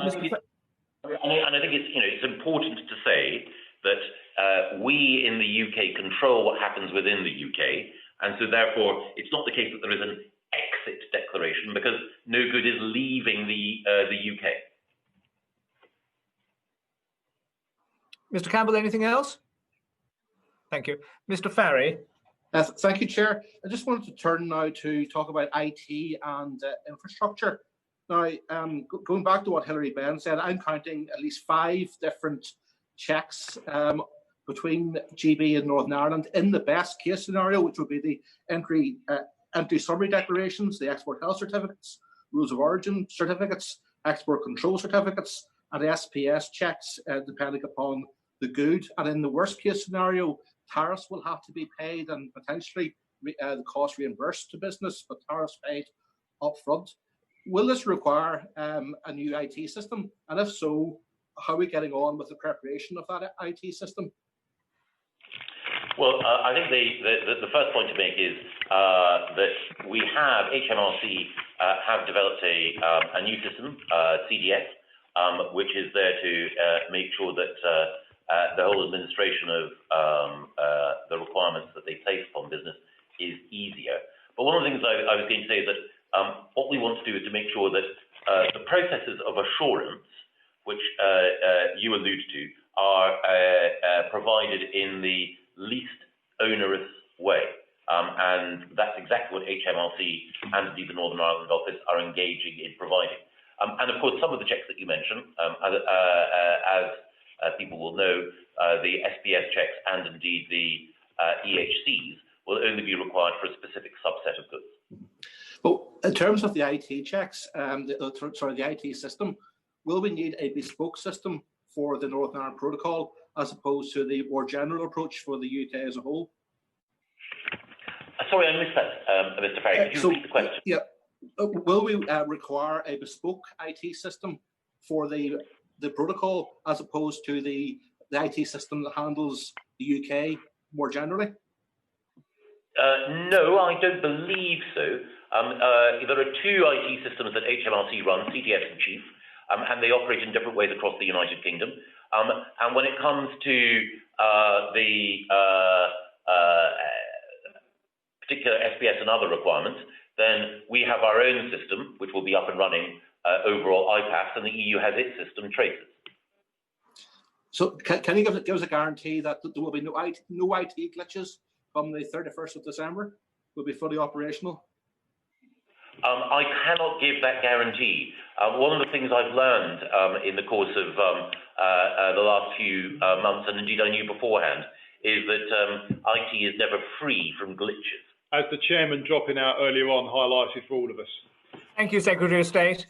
think it's important to say that we in the UK control what happens within the UK, and so therefore it's not the case that there is an exit declaration because no good is leaving the UK. Mr. Campbell, anything else? Thank you. Mr. Farry. Thank you, Chair. I just wanted to turn now to talk about IT and infrastructure. Now, going back to what Hilary Benn said, I'm counting at least 5 different checks between GB and Northern Ireland in the best case scenario, which would be the entry summary declarations, the export health certificates, rules of origin certificates, export control certificates, and SPS checks depending upon the good. And in the worst case scenario, tariffs will have to be paid and potentially the cost reimbursed to business, but tariffs paid up front. Will this require a new IT system? And if so, how are we getting on with the preparation of that IT system? Well, I think the first point to make is that we have, HMRC have developed a new system, CDS, which is there to make sure that the whole administration of the requirements that they place upon business is easier. But one of the things I was going to say is that what we want to do is to make sure that the processes of assurance, which you allude to, are provided in the least onerous way. And that's exactly what HMRC and indeed the Northern Ireland office are engaging in providing. And of course, some of the checks that you mentioned, as people will know, the SPS checks and indeed the EHCs will only be required for a specific subset of goods. Well, in terms of the IT checks, the IT system, will we need a bespoke system for the Northern Ireland Protocol as opposed to the more general approach for the UK as a whole? Sorry, I missed that, Mr. Farry. Could you repeat the question? Yeah. Will we require a bespoke IT system for the protocol as opposed to the IT system that handles the UK more generally? No, I don't believe so. There are 2 IT systems that HMRC runs, CDS and Chief, and they operate in different ways across the United Kingdom. And when it comes to the particular SPS and other requirements, then we have our own system, which will be up and running overall IPAS, and the EU has its system, Traces. So can you give us a guarantee that there will be no IT glitches from the 31st of December? Will be fully operational? I cannot give that guarantee. One of the things I've learned in the course of the last few months, and indeed I knew beforehand, is that IT is never free from glitches. As the chairman dropping out earlier on highlighted for all of us. Thank you, Secretary of State.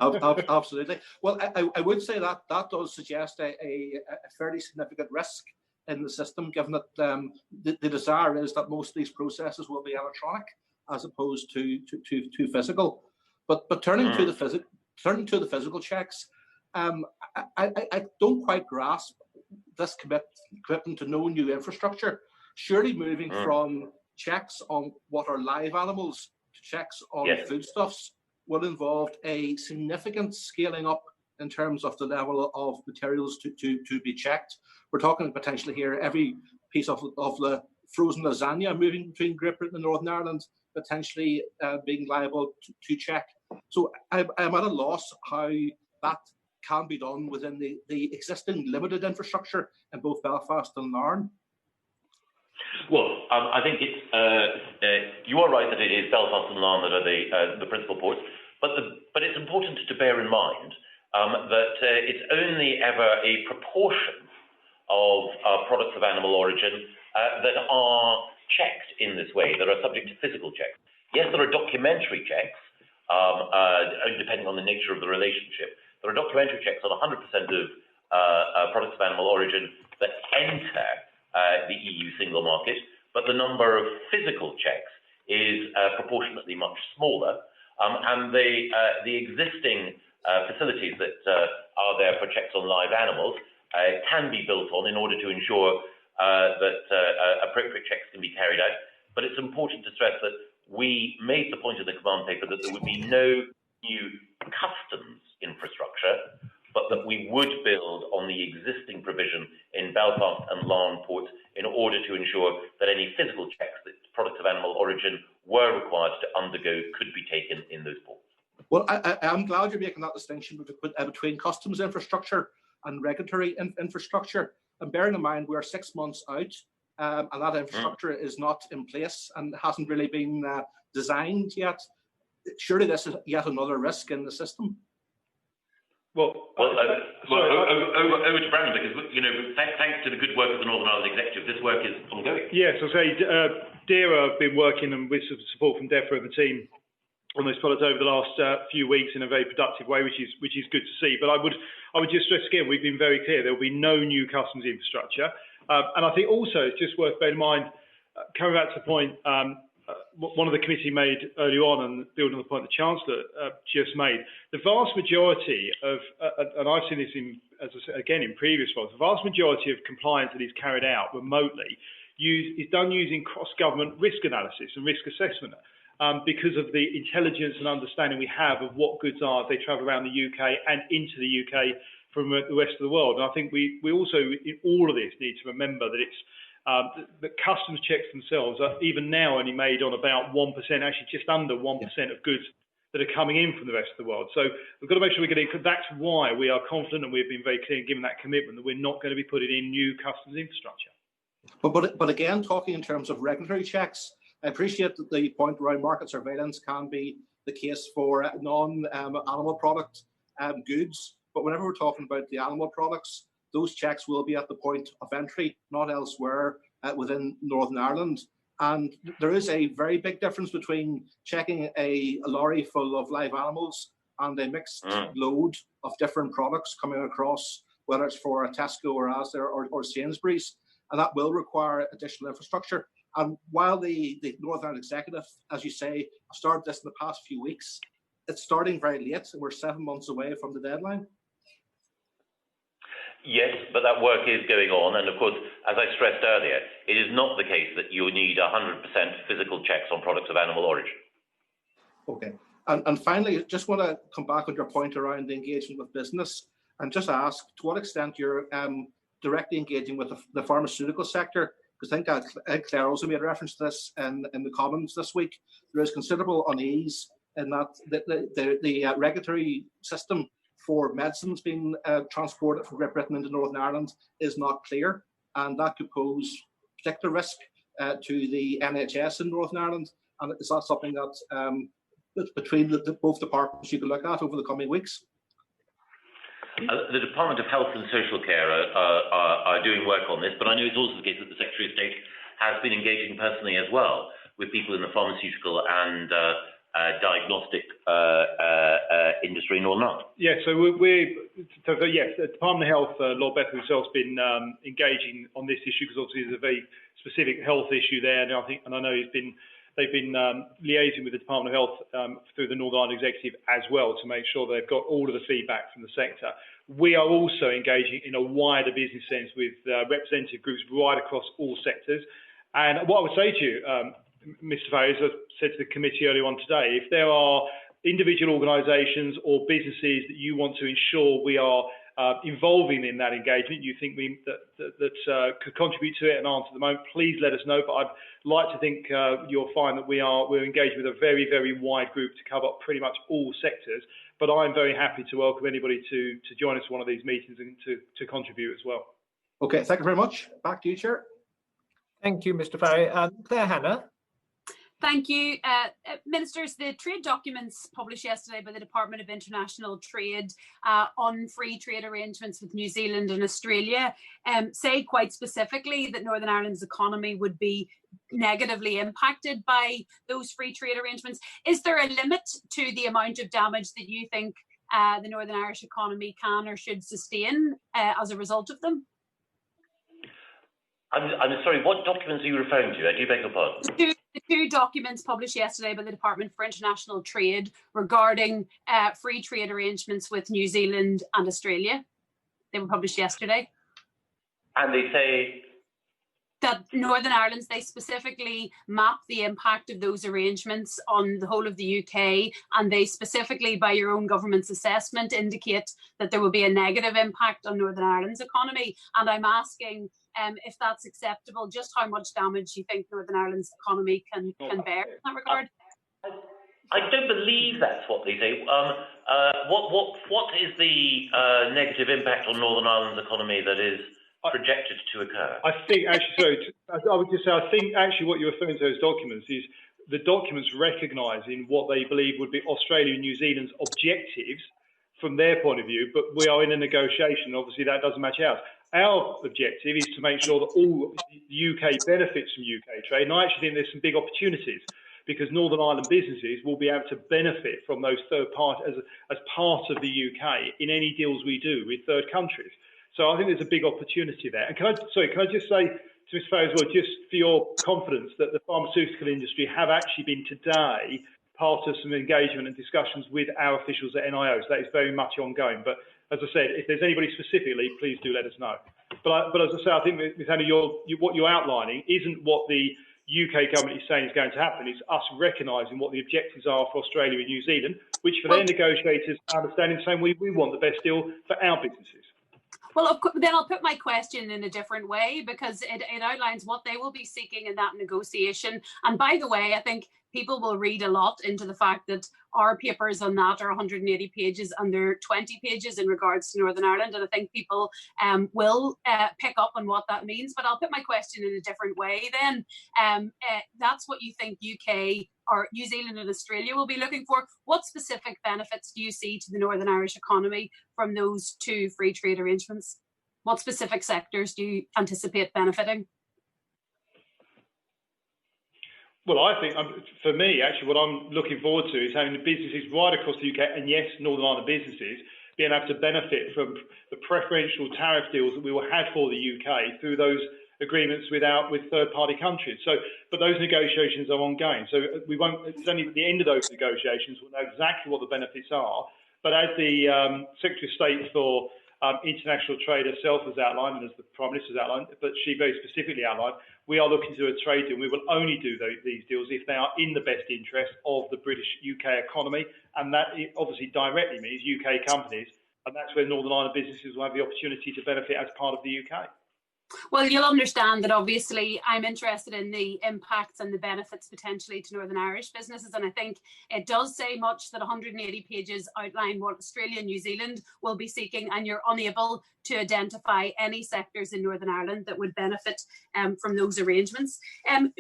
Absolutely. Well, I would say that does suggest a fairly significant risk in the system, given that the desire is that most of these processes will be electronic as opposed to physical. But turning to the physical checks, I don't quite grasp this commitment to no new infrastructure. Surely moving from checks on what are live animals to checks on foodstuffs will involve a significant scaling up in terms of the level of materials to be checked. We're talking potentially here every piece of the frozen lasagna moving between Great Britain and Northern Ireland potentially being liable to check. So I'm at a loss how that can be done within the existing limited infrastructure in both Belfast and Larne. Well, I think it's you are right that it is Belfast and Larne that are the principal ports, but it's important to bear in mind that it's only ever a proportion of products of animal origin that are checked in this way, that are subject to physical checks. Yes, there are documentary checks, depending on the nature of the relationship. There are documentary checks on 100% of products of animal origin that enter the EU single market, but the number of physical checks is proportionately much smaller, and the existing facilities that are there for checks on live animals can be built on in order to ensure that appropriate checks can be carried out. But it's important to stress that we made the point in the command paper that there would be no new customs infrastructure, but that we would build on the existing provision in Belfast and Larne ports in order to ensure that any physical checks that products of animal origin were required to undergo could be taken in those ports. Well, I'm glad you're making that distinction between customs infrastructure and regulatory infrastructure. And bearing in mind we're 6 months out, and that infrastructure is not in place and hasn't really been designed yet. Surely this is yet another risk in the system. Well, over to Brandon, because thanks to the good work of the Northern Ireland Executive, this work is ongoing. Yes, I'll say DERA have been working and with support from DEFRA and the team on those products over the last few weeks in a very productive way, which is good to see. But I would just stress again, we've been very clear there will be no new customs infrastructure, and I think also it's just worth bearing in mind, coming back to the point one of the committee made early on, and building on the point the Chancellor just made, the vast majority of, and I've seen this in, as I said, again in previous ones, the vast majority of compliance that is carried out remotely is done using cross-government risk analysis and risk assessment. Because of the intelligence and understanding we have of what goods are as they travel around the UK and into the UK from the rest of the world. And I think we also, in all of this, need to remember that it's that customs checks themselves are even now only made on about 1%, actually just under 1% of goods that are coming in from the rest of the world. So we've got to make sure we get in. That's why we are confident, and we've been very clear in giving that commitment, that we're not going to be putting in new customs infrastructure. But again, talking in terms of regulatory checks, I appreciate that the point around market surveillance can be the case for non-animal product goods. But whenever we're talking about the animal products, those checks will be at the point of entry, not elsewhere within Northern Ireland. And there is a very big difference between checking a lorry full of live animals and a mixed load of different products coming across, whether it's for a Tesco or Asda or Sainsbury's, and that will require additional infrastructure. And while the Northern Ireland Executive, as you say, started this in the past few weeks, it's starting very late, and we're 7 months away from the deadline. Yes, but that work is going on. And of course, as I stressed earlier, it is not the case that you need 100% physical checks on products of animal origin. Okay. And finally, just want to come back on your point around the engagement with business and just ask to what extent you're directly engaging with the pharmaceutical sector. Because I think Claire also made reference to this in the Commons this week. There is considerable unease in that the regulatory system for medicines being transported from Great Britain into Northern Ireland is not clear, and that could pose particular risk to the NHS in Northern Ireland. And is that something that between both departments you could look at over the coming weeks? The Department of Health and Social Care are doing work on this, but I know it's also the case that the Secretary of State has been engaging personally as well with people in the pharmaceutical and diagnostic industry in Northern Ireland. Yeah, so yes, the Department of Health, Lord Bethel himself, has been engaging on this issue because obviously there's a very specific health issue there, and I know they've been liaising with the Department of Health through the Northern Ireland Executive as well to make sure they've got all of the feedback from the sector. We are also engaging in a wider business sense with representative groups right across all sectors. And what I would say to you, Mr. Farry, as I said to the committee earlier on today, if there are individual organisations or businesses that you want to ensure we are involving in that engagement, you think that could contribute to it and aren't at the moment, please let us know. But I'd like to think you'll find that we're engaged with a very, very wide group to cover pretty much all sectors. But I'm very happy to welcome anybody to join us for one of these meetings and to contribute as well. Okay, thank you very much. Back to you, Chair. Thank you, Mr. Farry. Claire Hannah. Thank you. Ministers, the trade documents published yesterday by the Department of International Trade on free trade arrangements with New Zealand and Australia say quite specifically that Northern Ireland's economy would be negatively impacted by those free trade arrangements. Is there a limit to the amount of damage that you think the Northern Irish economy can or should sustain as a result of them? I'm sorry, what documents are you referring to? I do beg your pardon. The two documents published yesterday by the Department for International Trade regarding free trade arrangements with New Zealand and Australia. They were published yesterday. And they say that Northern Ireland, they specifically map the impact of those arrangements on the whole of the UK, and they specifically, by your own government's assessment, indicate that there will be a negative impact on Northern Ireland's economy. And I'm asking if that's acceptable, just how much damage you think Northern Ireland's economy can bear in that regard. I don't believe that's what they say. What is the negative impact on Northern Ireland's economy that is projected to occur? I think actually, I would just say, I think actually what you're referring to those documents is the documents recognising what they believe would be Australia and New Zealand's objectives from their point of view, but we are in a negotiation. Obviously, that doesn't match ours. Our objective is to make sure that all the UK benefits from UK trade, and I actually think there's some big opportunities because Northern Ireland businesses will be able to benefit from those third parties as part of the UK in any deals we do with third countries. So I think there's a big opportunity there. And can I just say to Ms. Faye as well, just for your confidence, that the pharmaceutical industry have actually been today part of some engagement and discussions with our officials at NIO. So that is very much ongoing. But as I said, if there's anybody specifically, please do let us know. But as I say, I think, Ms. Anna, what you're outlining isn't what the UK government is saying is going to happen. It's us recognising what the objectives are for Australia and New Zealand, which for their negotiators understand in the same way we want the best deal for our businesses. Well, then I'll put my question in a different way, because it outlines what they will be seeking in that negotiation. And by the way, I think people will read a lot into the fact that our papers on that are 180 pages and they're 20 pages in regards to Northern Ireland. And I think people will pick up on what that means. But I'll put my question in a different way then. That's what you think UK or New Zealand and Australia will be looking for. What specific benefits do you see to the Northern Irish economy from those two free trade arrangements? What specific sectors do you anticipate benefiting? Well, I think, for me, actually, what I'm looking forward to is having the businesses right across the UK, and yes, Northern Ireland businesses, being able to benefit from the preferential tariff deals that we will have for the UK through those agreements with third-party countries. So, but those negotiations are ongoing. So we won't. It's only at the end of those negotiations we'll know exactly what the benefits are. But as the Secretary of State for International Trade herself has outlined, and as the Prime Minister has outlined, but she very specifically outlined, we are looking to do a trade deal. We will only do these deals if they are in the best interest of the British UK economy, and that obviously directly means UK companies, and that's where Northern Ireland businesses will have the opportunity to benefit as part of the UK. Well, you'll understand that obviously I'm interested in the impacts and the benefits potentially to Northern Irish businesses. And I think it does say much that 180 pages outline what Australia and New Zealand will be seeking, and you're unable to identify any sectors in Northern Ireland that would benefit from those arrangements. Do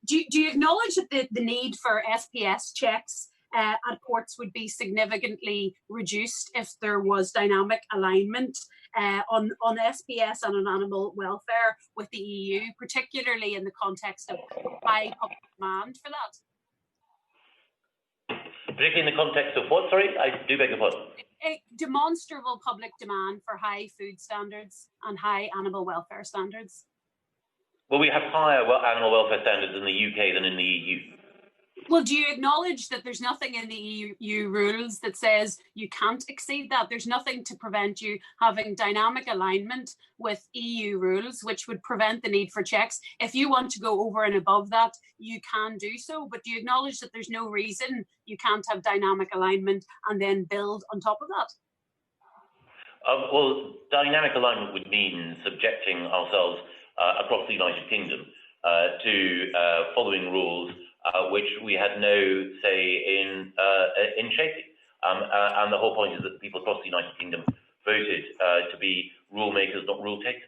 you acknowledge that the need for SPS checks at ports would be significantly reduced if there was dynamic alignment on SPS and on animal welfare with the EU, particularly in the context of high public demand for that? Particularly in the context of what? Sorry, I do beg your pardon. A demonstrable public demand for high food standards and high animal welfare standards. Well, we have higher animal welfare standards in the UK than in the EU. Well, do you acknowledge that there's nothing in the EU rules that says you can't exceed that? There's nothing to prevent you having dynamic alignment with EU rules, which would prevent the need for checks. If you want to go over and above that, you can do so. But do you acknowledge that there's no reason you can't have dynamic alignment and then build on top of that? Well, dynamic alignment would mean subjecting ourselves across the United Kingdom to following rules which we had no say in shaping. And the whole point is that people across the United Kingdom voted to be rule makers, not rule takers.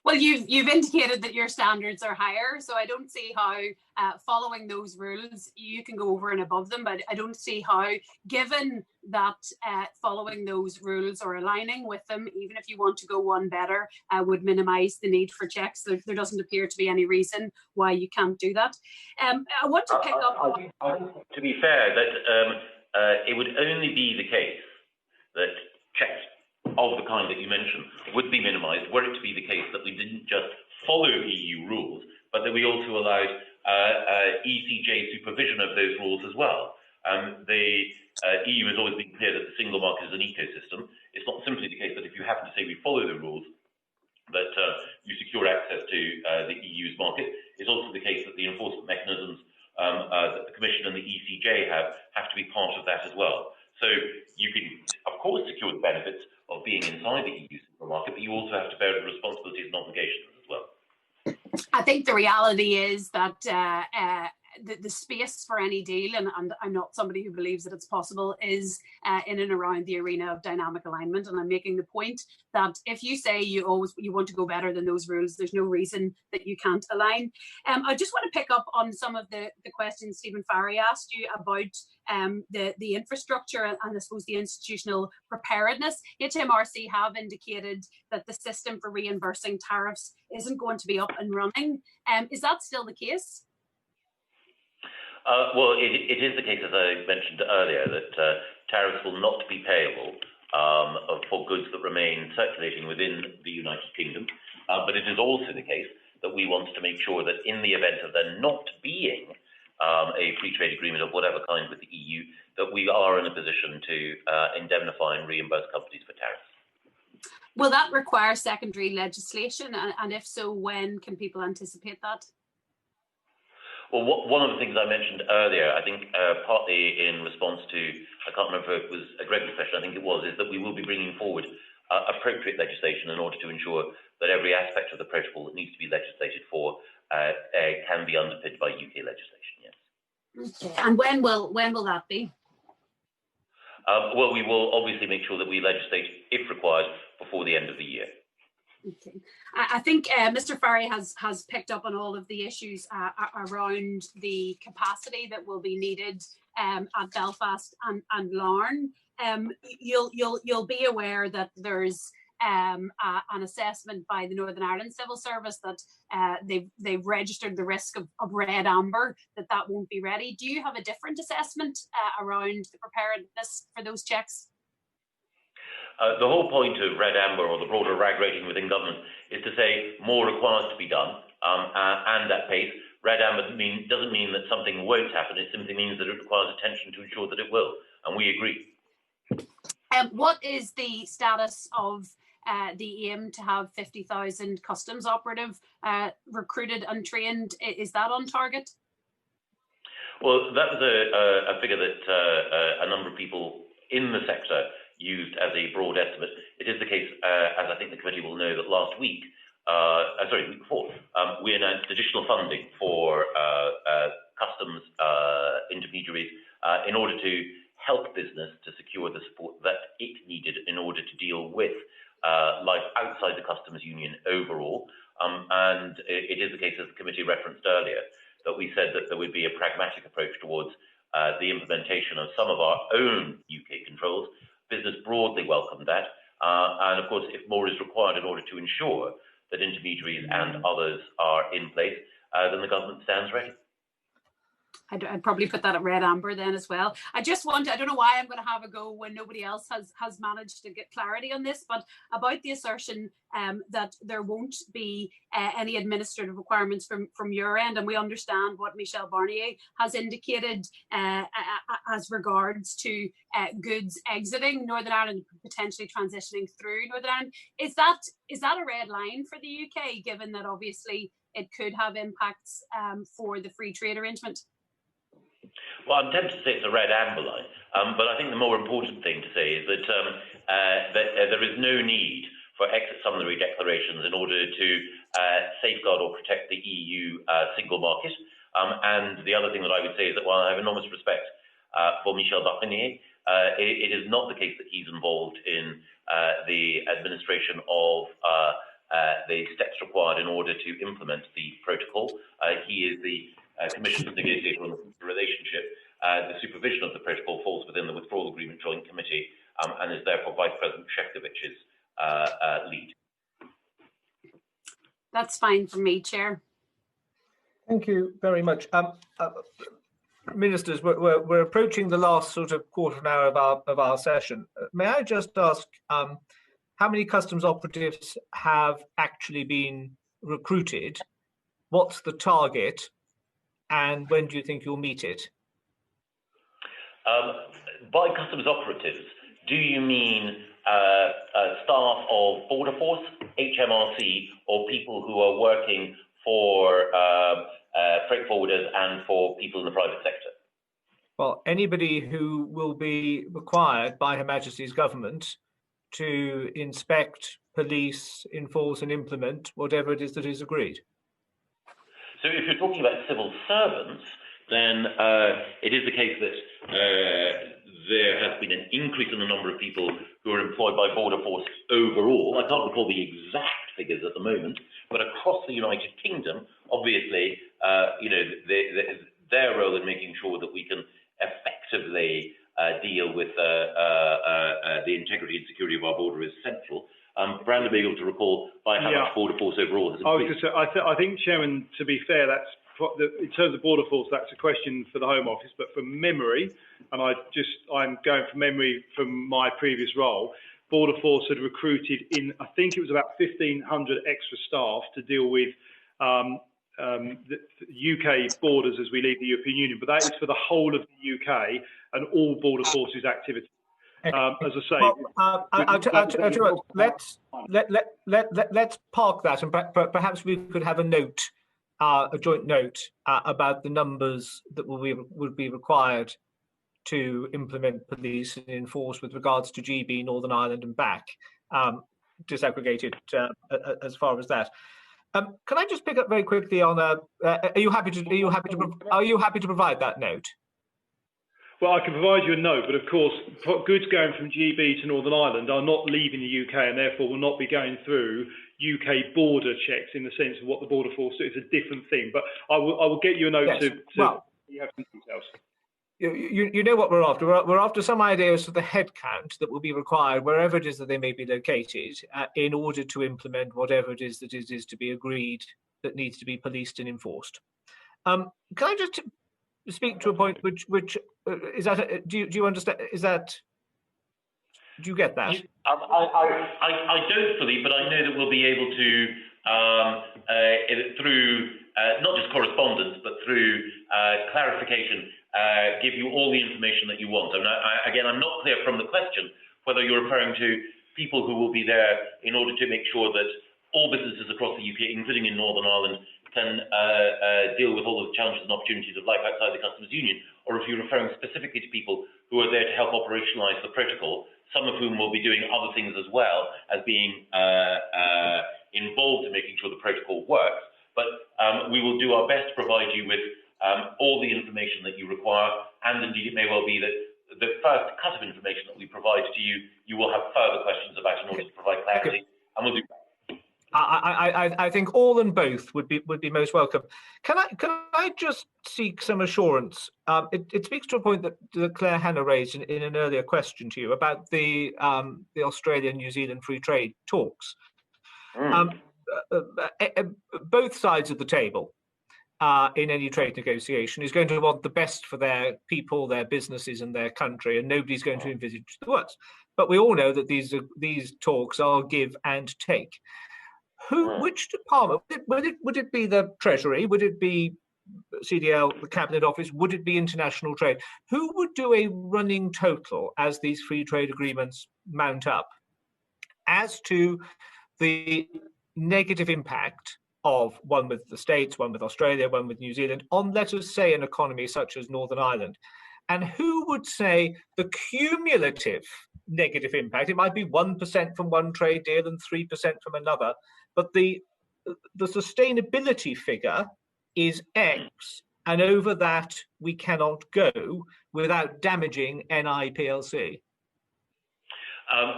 Well, you've indicated that your standards are higher, so I don't see how following those rules you can go over and above them. But I don't see how, given that following those rules or aligning with them, even if you want to go one better, would minimise the need for checks. There doesn't appear to be any reason why you can't do that. I want to pick up. To be fair, that it would only be the case that checks of the kind that you mentioned would be minimised were it to be the case that we didn't just follow EU rules, but that we also allowed ECJ supervision of those rules as well. The EU has always been clear that the single market is an ecosystem. It's not simply the case that if you happen to say we follow the rules, that you secure access to the EU's market. It's also the case that the enforcement mechanisms that the Commission and the ECJ have to be part of that as well. So you can, of course, secure the benefits of being inside the EU single market, but you also have to bear the responsibilities and obligations as well. I think the reality is that the space for any deal, and I'm not somebody who believes that it's possible, is in and around the arena of dynamic alignment. And I'm making the point that if you say you want to go better than those rules, there's no reason that you can't align. I just want to pick up on some of the questions Stephen Farry asked you about the infrastructure and I suppose the institutional preparedness. HMRC have indicated that the system for reimbursing tariffs isn't going to be up and running. Is that still the case? Well, it is the case, as I mentioned earlier, that tariffs will not be payable for goods that remain circulating within the United Kingdom. But it is also the case that we want to make sure that in the event of there not being a free trade agreement of whatever kind with the EU, that we are in a position to indemnify and reimburse companies for tariffs. Will that require secondary legislation? And if so, when can people anticipate that? Well, one of the things I mentioned earlier, I think partly in response to, I can't remember if it was a Greg's question, I think it was, is that we will be bringing forward appropriate legislation in order to ensure that every aspect of the protocol that needs to be legislated for can be underpinned by UK legislation, yes. Okay. And when will that be? Well, we will obviously make sure that we legislate, if required, before the end of the year. Okay. I think Mr. Farry has picked up on all of the issues around the capacity that will be needed at Belfast and Larne. You'll be aware that there's an assessment by the Northern Ireland Civil Service that they've registered the risk of red amber, that won't be ready. Do you have a different assessment around the preparedness for those checks? The whole point of red amber, or the broader RAG rating within government, is to say more requires to be done, and at pace. Red amber doesn't mean that something won't happen. It simply means that it requires attention to ensure that it will, and we agree. What is the status of the aim to have 50,000 customs operative recruited and trained? Is that on target? Well, that was a figure that a number of people in the sector used as a broad estimate. It is the case, as I think the committee will know, that last week, the week before, we announced additional funding for customs intermediaries in order to help business to secure the support that it needed in order to deal with life outside the customs union overall. And it is the case, as the committee referenced earlier, that we said that there would be a pragmatic approach towards the implementation of some of our own UK controls. Business broadly welcomed that, and of course, if more is required in order to ensure that intermediaries and others are in place, then the government stands ready. I'd probably put that at red amber then as well. I don't know why I'm going to have a go when nobody else has managed to get clarity on this, but about the assertion that there won't be any administrative requirements from your end, and we understand what Michel Barnier has indicated as regards to goods exiting Northern Ireland, potentially transitioning through Northern Ireland. Is that a red line for the UK, given that obviously it could have impacts for the free trade arrangement? Well, I'm tempted to say it's a red amber line, but I think the more important thing to say is that there is no need for exit summary declarations in order to safeguard or protect the EU single market. And the other thing that I would say is that while I have enormous respect for Michel Barnier, it is not the case that he's involved in the administration of the steps required in order to implement the protocol. He is the Commission's negotiator on the relationship. The supervision of the protocol falls within the Withdrawal Agreement Joint Committee and is therefore Vice President Šefčovič's lead. That's fine for me, Chair. Thank you very much. Ministers, we're approaching the last sort of quarter of an hour of our session. May I just ask how many customs operatives have actually been recruited? What's the target? And when do you think you'll meet it? By customs operatives, do you mean staff of Border Force, HMRC, or people who are working for freight forwarders and for people in the private sector? Well, anybody who will be required by Her Majesty's government to inspect, police, enforce and implement whatever it is that is agreed. So if you're talking about civil servants, then it is the case that there has been an increase in the number of people who are employed by Border Force overall. I can't recall the exact figures at the moment, but across the United Kingdom, obviously, their role in making sure that we can effectively deal with the integrity and security of our border is central. Brandon may be able to recall by how much Border Force overall has increased. I think, Chairman, to be fair, that's in terms of Border Force, that's a question for the Home Office. But from memory, and I'm going from memory from my previous role, Border Force had recruited I think it was about 1,500 extra staff to deal with the UK borders as we leave the European Union. But that is for the whole of the UK and all Border Force's activity. As I say, I'll tell you what, let's park that, and perhaps we could have a note, a joint note about the numbers that would be required to implement police and enforce with regards to GB, Northern Ireland and back, disaggregated as far as that. Can I just pick up very quickly on? Are you happy to provide that note? Well, I can provide you a note, but of course, goods going from GB to Northern Ireland are not leaving the UK and therefore will not be going through UK border checks in the sense of what the Border Force is. It's a different thing. But I will get you a note to you have some details. You know what we're after. We're after some ideas of the headcount that will be required wherever it is that they may be located in order to implement whatever it is that is to be agreed that needs to be policed and enforced. Can I just speak to a point which is that? Do you understand? Do you get that? I don't fully, but I know that we'll be able to through not just correspondence but through clarification. Give you all the information that you want. And again, I'm not clear from the question whether you're referring to people who will be there in order to make sure that all businesses across the UK, including in Northern Ireland, can deal with all the challenges and opportunities of life outside the customs union, or if you're referring specifically to people who are there to help operationalise the protocol, some of whom will be doing other things as well as being involved in making sure the protocol works. But we will do our best to provide you with all the information that you require, and indeed it may well be that the first cut of information that we provide to you, you will have further questions about in order to provide clarity, and we'll do that. I think all and both would be most welcome. Can I just seek some assurance? It speaks to a point that Claire Hanna raised in an earlier question to you about the Australia-New Zealand free trade talks. Both sides of the table in any trade negotiation is going to want the best for their people, their businesses and their country, and nobody's going to envisage the worst. But we all know that these talks are give and take. Which department, would it be the Treasury, would it be CDL, the Cabinet Office, would it be international trade? Who would do a running total as these free trade agreements mount up as to the negative impact of one with the States, one with Australia, one with New Zealand, on, let us say, an economy such as Northern Ireland? And who would say the cumulative negative impact? It might be 1% from one trade deal and 3% from another, but the sustainability figure is X, and over that we cannot go without damaging NI plc.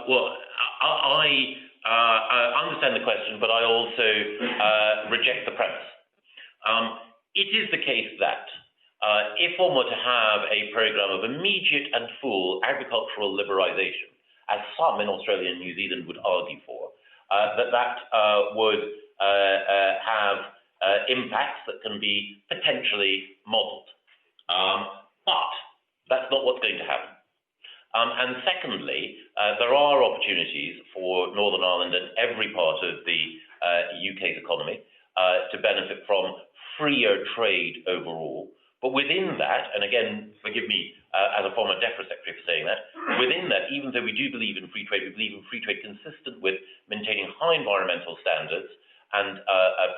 Well, I I understand the question, but I also reject the premise. It is the case that if one were to have a programme of immediate and full agricultural liberalisation, as some in Australia and New Zealand would argue for, that would have impacts that can be potentially modelled. But that's not what's going to happen. And secondly, there are opportunities for Northern Ireland and every part of the UK's economy to benefit from freer trade overall. But within that, and again, forgive me as a former DEFRA secretary for saying that, within that, even though we do believe in free trade, we believe in free trade consistent with maintaining high environmental standards and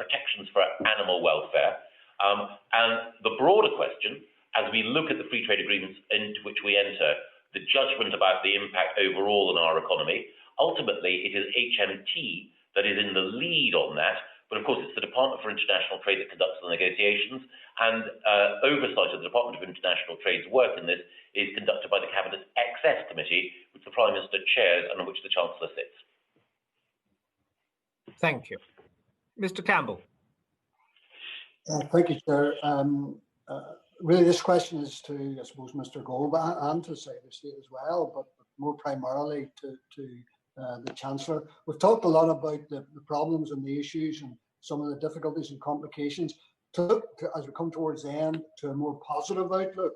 protections for animal welfare. And the broader question, as we look at the free trade agreements into which we enter, the judgment about the impact overall on our economy, ultimately it is HMT that is in the lead on that. But of course, it's the Department for International Trade that conducts the negotiations, and oversight of the Department of International Trade's work in this is conducted by the Cabinet's Access Committee, which the Prime Minister chairs and on which the Chancellor sits. Thank you. Mr. Campbell. Thank you, Chair. Really, this question is to, I suppose, Mr. Gove and to Secretary of State as well, but more primarily to the Chancellor. We've talked a lot about the problems and the issues and some of the difficulties and complications. As we come towards the end, to a more positive outlook,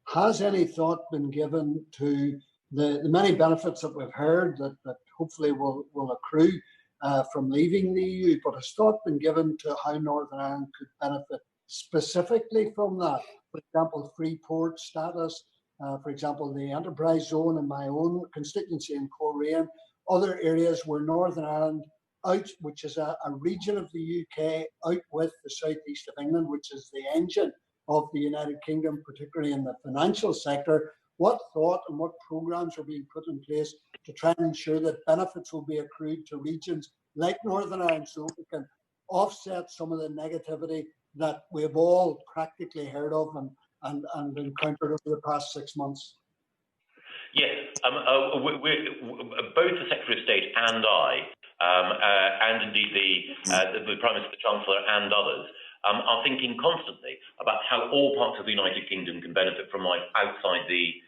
has any thought been given to the many benefits that we've heard that hopefully will accrue from leaving the EU, but has thought been given to how Northern Ireland could benefit specifically from that? For example, free port status, for example, the enterprise zone in my own constituency in Coleraine, other areas where Northern Ireland, which is a region of the UK, out with the southeast of England, which is the engine of the United Kingdom, particularly in the financial sector. What thought and what programmes are being put in place to try and ensure that benefits will be accrued to regions like Northern Ireland so we can offset some of the negativity that we've all practically heard of and encountered over the past 6 months? Yes, both the Secretary of State and I, and indeed the Prime Minister, the Chancellor and others, are thinking constantly about how all parts of the United Kingdom can benefit from life outside the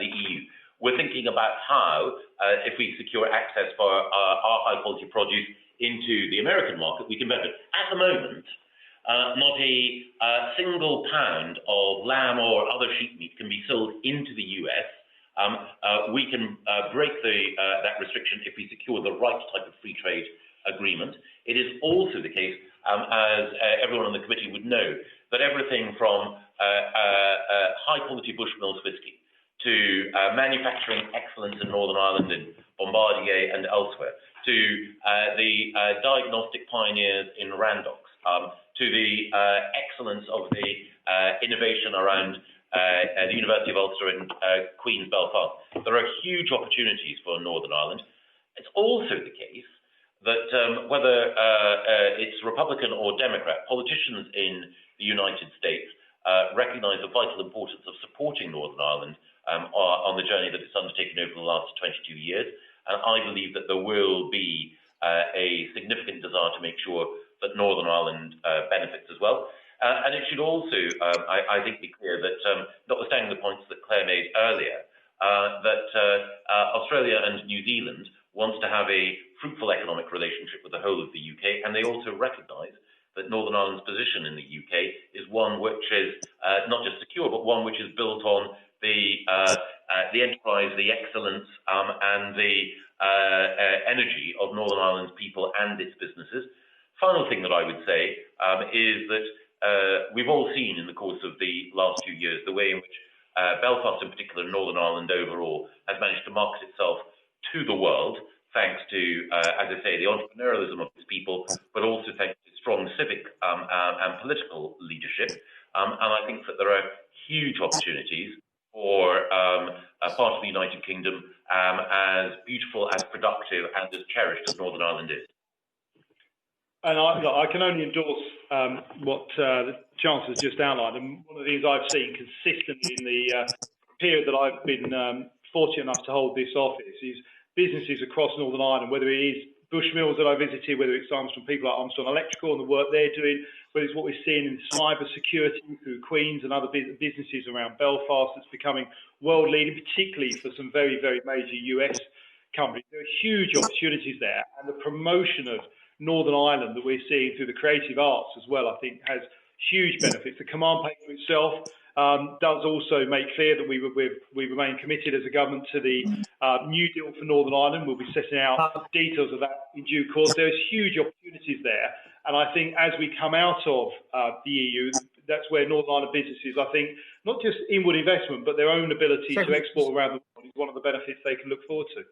EU. We're thinking about how, if we secure access for our high-quality produce into the American market, we can benefit. At the moment, not a single pound of lamb or other sheep meat can be sold into the US. We can break that restriction if we secure the right type of free trade agreement. It is also the case, as everyone on the committee would know, that everything from high-quality Bushmills whiskey to manufacturing excellence in Northern Ireland in Bombardier and elsewhere, to the diagnostic pioneers in Randox, to the excellence of the innovation around the University of Ulster and Queen's Belfast. There are huge opportunities for Northern Ireland. It's also the case that whether it's Republican or Democrat, politicians in the United States recognise the vital importance of supporting Northern Ireland on the journey that it's undertaken over the last 22 years. And I believe that there will be a significant desire to make sure that Northern Ireland benefits as well. And it should also, I think, be clear that, notwithstanding the points that Claire made earlier, that Australia and New Zealand wants to have a fruitful economic relationship with the whole of the UK, and they also recognise that Northern Ireland's position in the UK is one which is not just secure, but one which is built on the enterprise, the excellence, and the energy of Northern Ireland's people and its businesses. Final thing that I would say is that we've all seen in the course of the last few years the way in which Belfast in particular, and Northern Ireland overall, has managed to market itself to the world, thanks to, as I say, the entrepreneurialism of its people, but also thanks to strong civic and political leadership. And I think that there are huge opportunities for a part of the United Kingdom as beautiful, as productive, and as cherished as Northern Ireland is. And I can only endorse what the Chancellor's just outlined. And one of the things I've seen consistently in the period that I've been fortunate enough to hold this office is businesses across Northern Ireland, whether it is Bushmills that I visited, whether it's Armstrong, people like Armstrong Electrical and the work they're doing, whether it's what we're seeing in cyber security through Queen's and other businesses around Belfast that's becoming world leading, particularly for some very, very major US companies. There are huge opportunities there, and the promotion of Northern Ireland that we're seeing through the creative arts as well, I think has huge benefits. The command paper itself does also make clear that we remain committed as a government to the New Deal for Northern Ireland. We'll be setting out details of that in due course. There's huge opportunities there, and I think as we come out of the EU, that's where Northern Ireland businesses, I think, not just inward investment, but their own ability to export around the world is one of the benefits they can look forward to.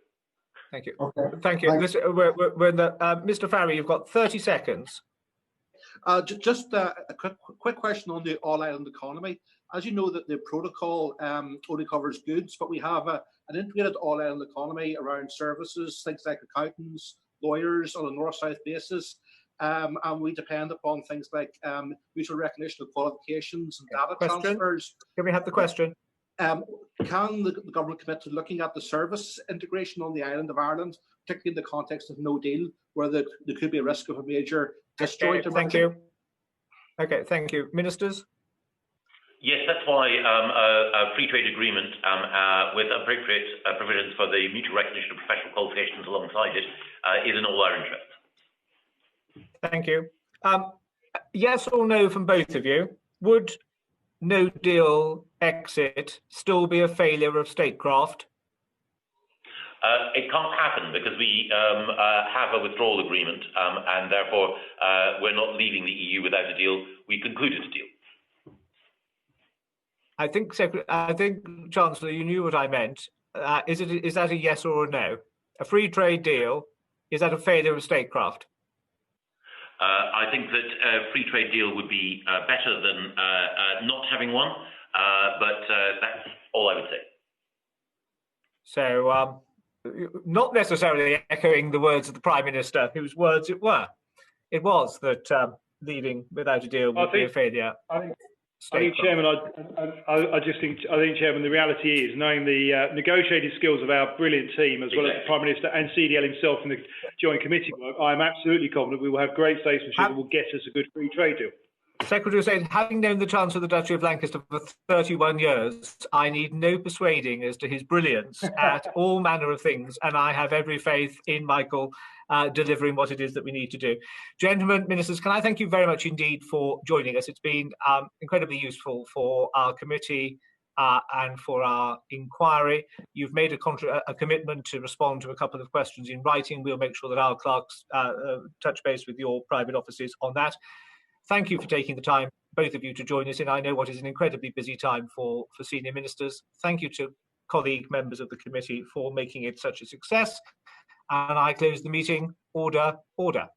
Thank you. Okay. Thank you. Mr. Farry, you've got 30 seconds. Just a quick question on the all-island economy. As you know, that the protocol only covers goods, but we have an integrated all-island economy around services, things like accountants, lawyers on a north-south basis, and we depend upon things like mutual recognition of qualifications and data transfers. Can we have the question? Can the government commit to looking at the service integration on the island of Ireland, particularly in the context of no deal, where there could be a risk of a major disjoint? Thank you. Okay, thank you. Ministers? Yes, that's why a free trade agreement with appropriate provisions for the mutual recognition of professional qualifications alongside it is in all our interest. Thank you. Yes or no from both of you? Would no deal exit still be a failure of statecraft? It can't happen because we have a withdrawal agreement, and therefore we're not leaving the EU without a deal. We concluded a deal. I think, Chancellor, you knew what I meant. Is that a yes or a no? A free trade deal, is that a failure of statecraft? I think that a free trade deal would be better than not having one, but that's all I would say. So, not necessarily echoing the words of the Prime Minister, whose words it were. It was that leaving without a deal would be a failure. I think, Chairman, I think, Chairman, the reality is, knowing the negotiating skills of our brilliant team, as well as the Prime Minister and CDL himself in the Joint Committee work, I am absolutely confident we will have great statesmanship that will get us a good free trade deal. Secretary said, having known the Chancellor of the Duchy of Lancaster for 31 years, I need no persuading as to his brilliance at all manner of things, and I have every faith in Michael delivering what it is that we need to do. Gentlemen, Ministers, can I thank you very much indeed for joining us. It's been incredibly useful for our committee and for our inquiry. You've made a commitment to respond to a couple of questions in writing. We'll make sure that our clerks touch base with your private offices on that. Thank you for taking the time, both of you, to join us in I know what is an incredibly busy time for senior ministers. Thank you to colleague members of the committee for making it such a success. And I close the meeting. Order, order.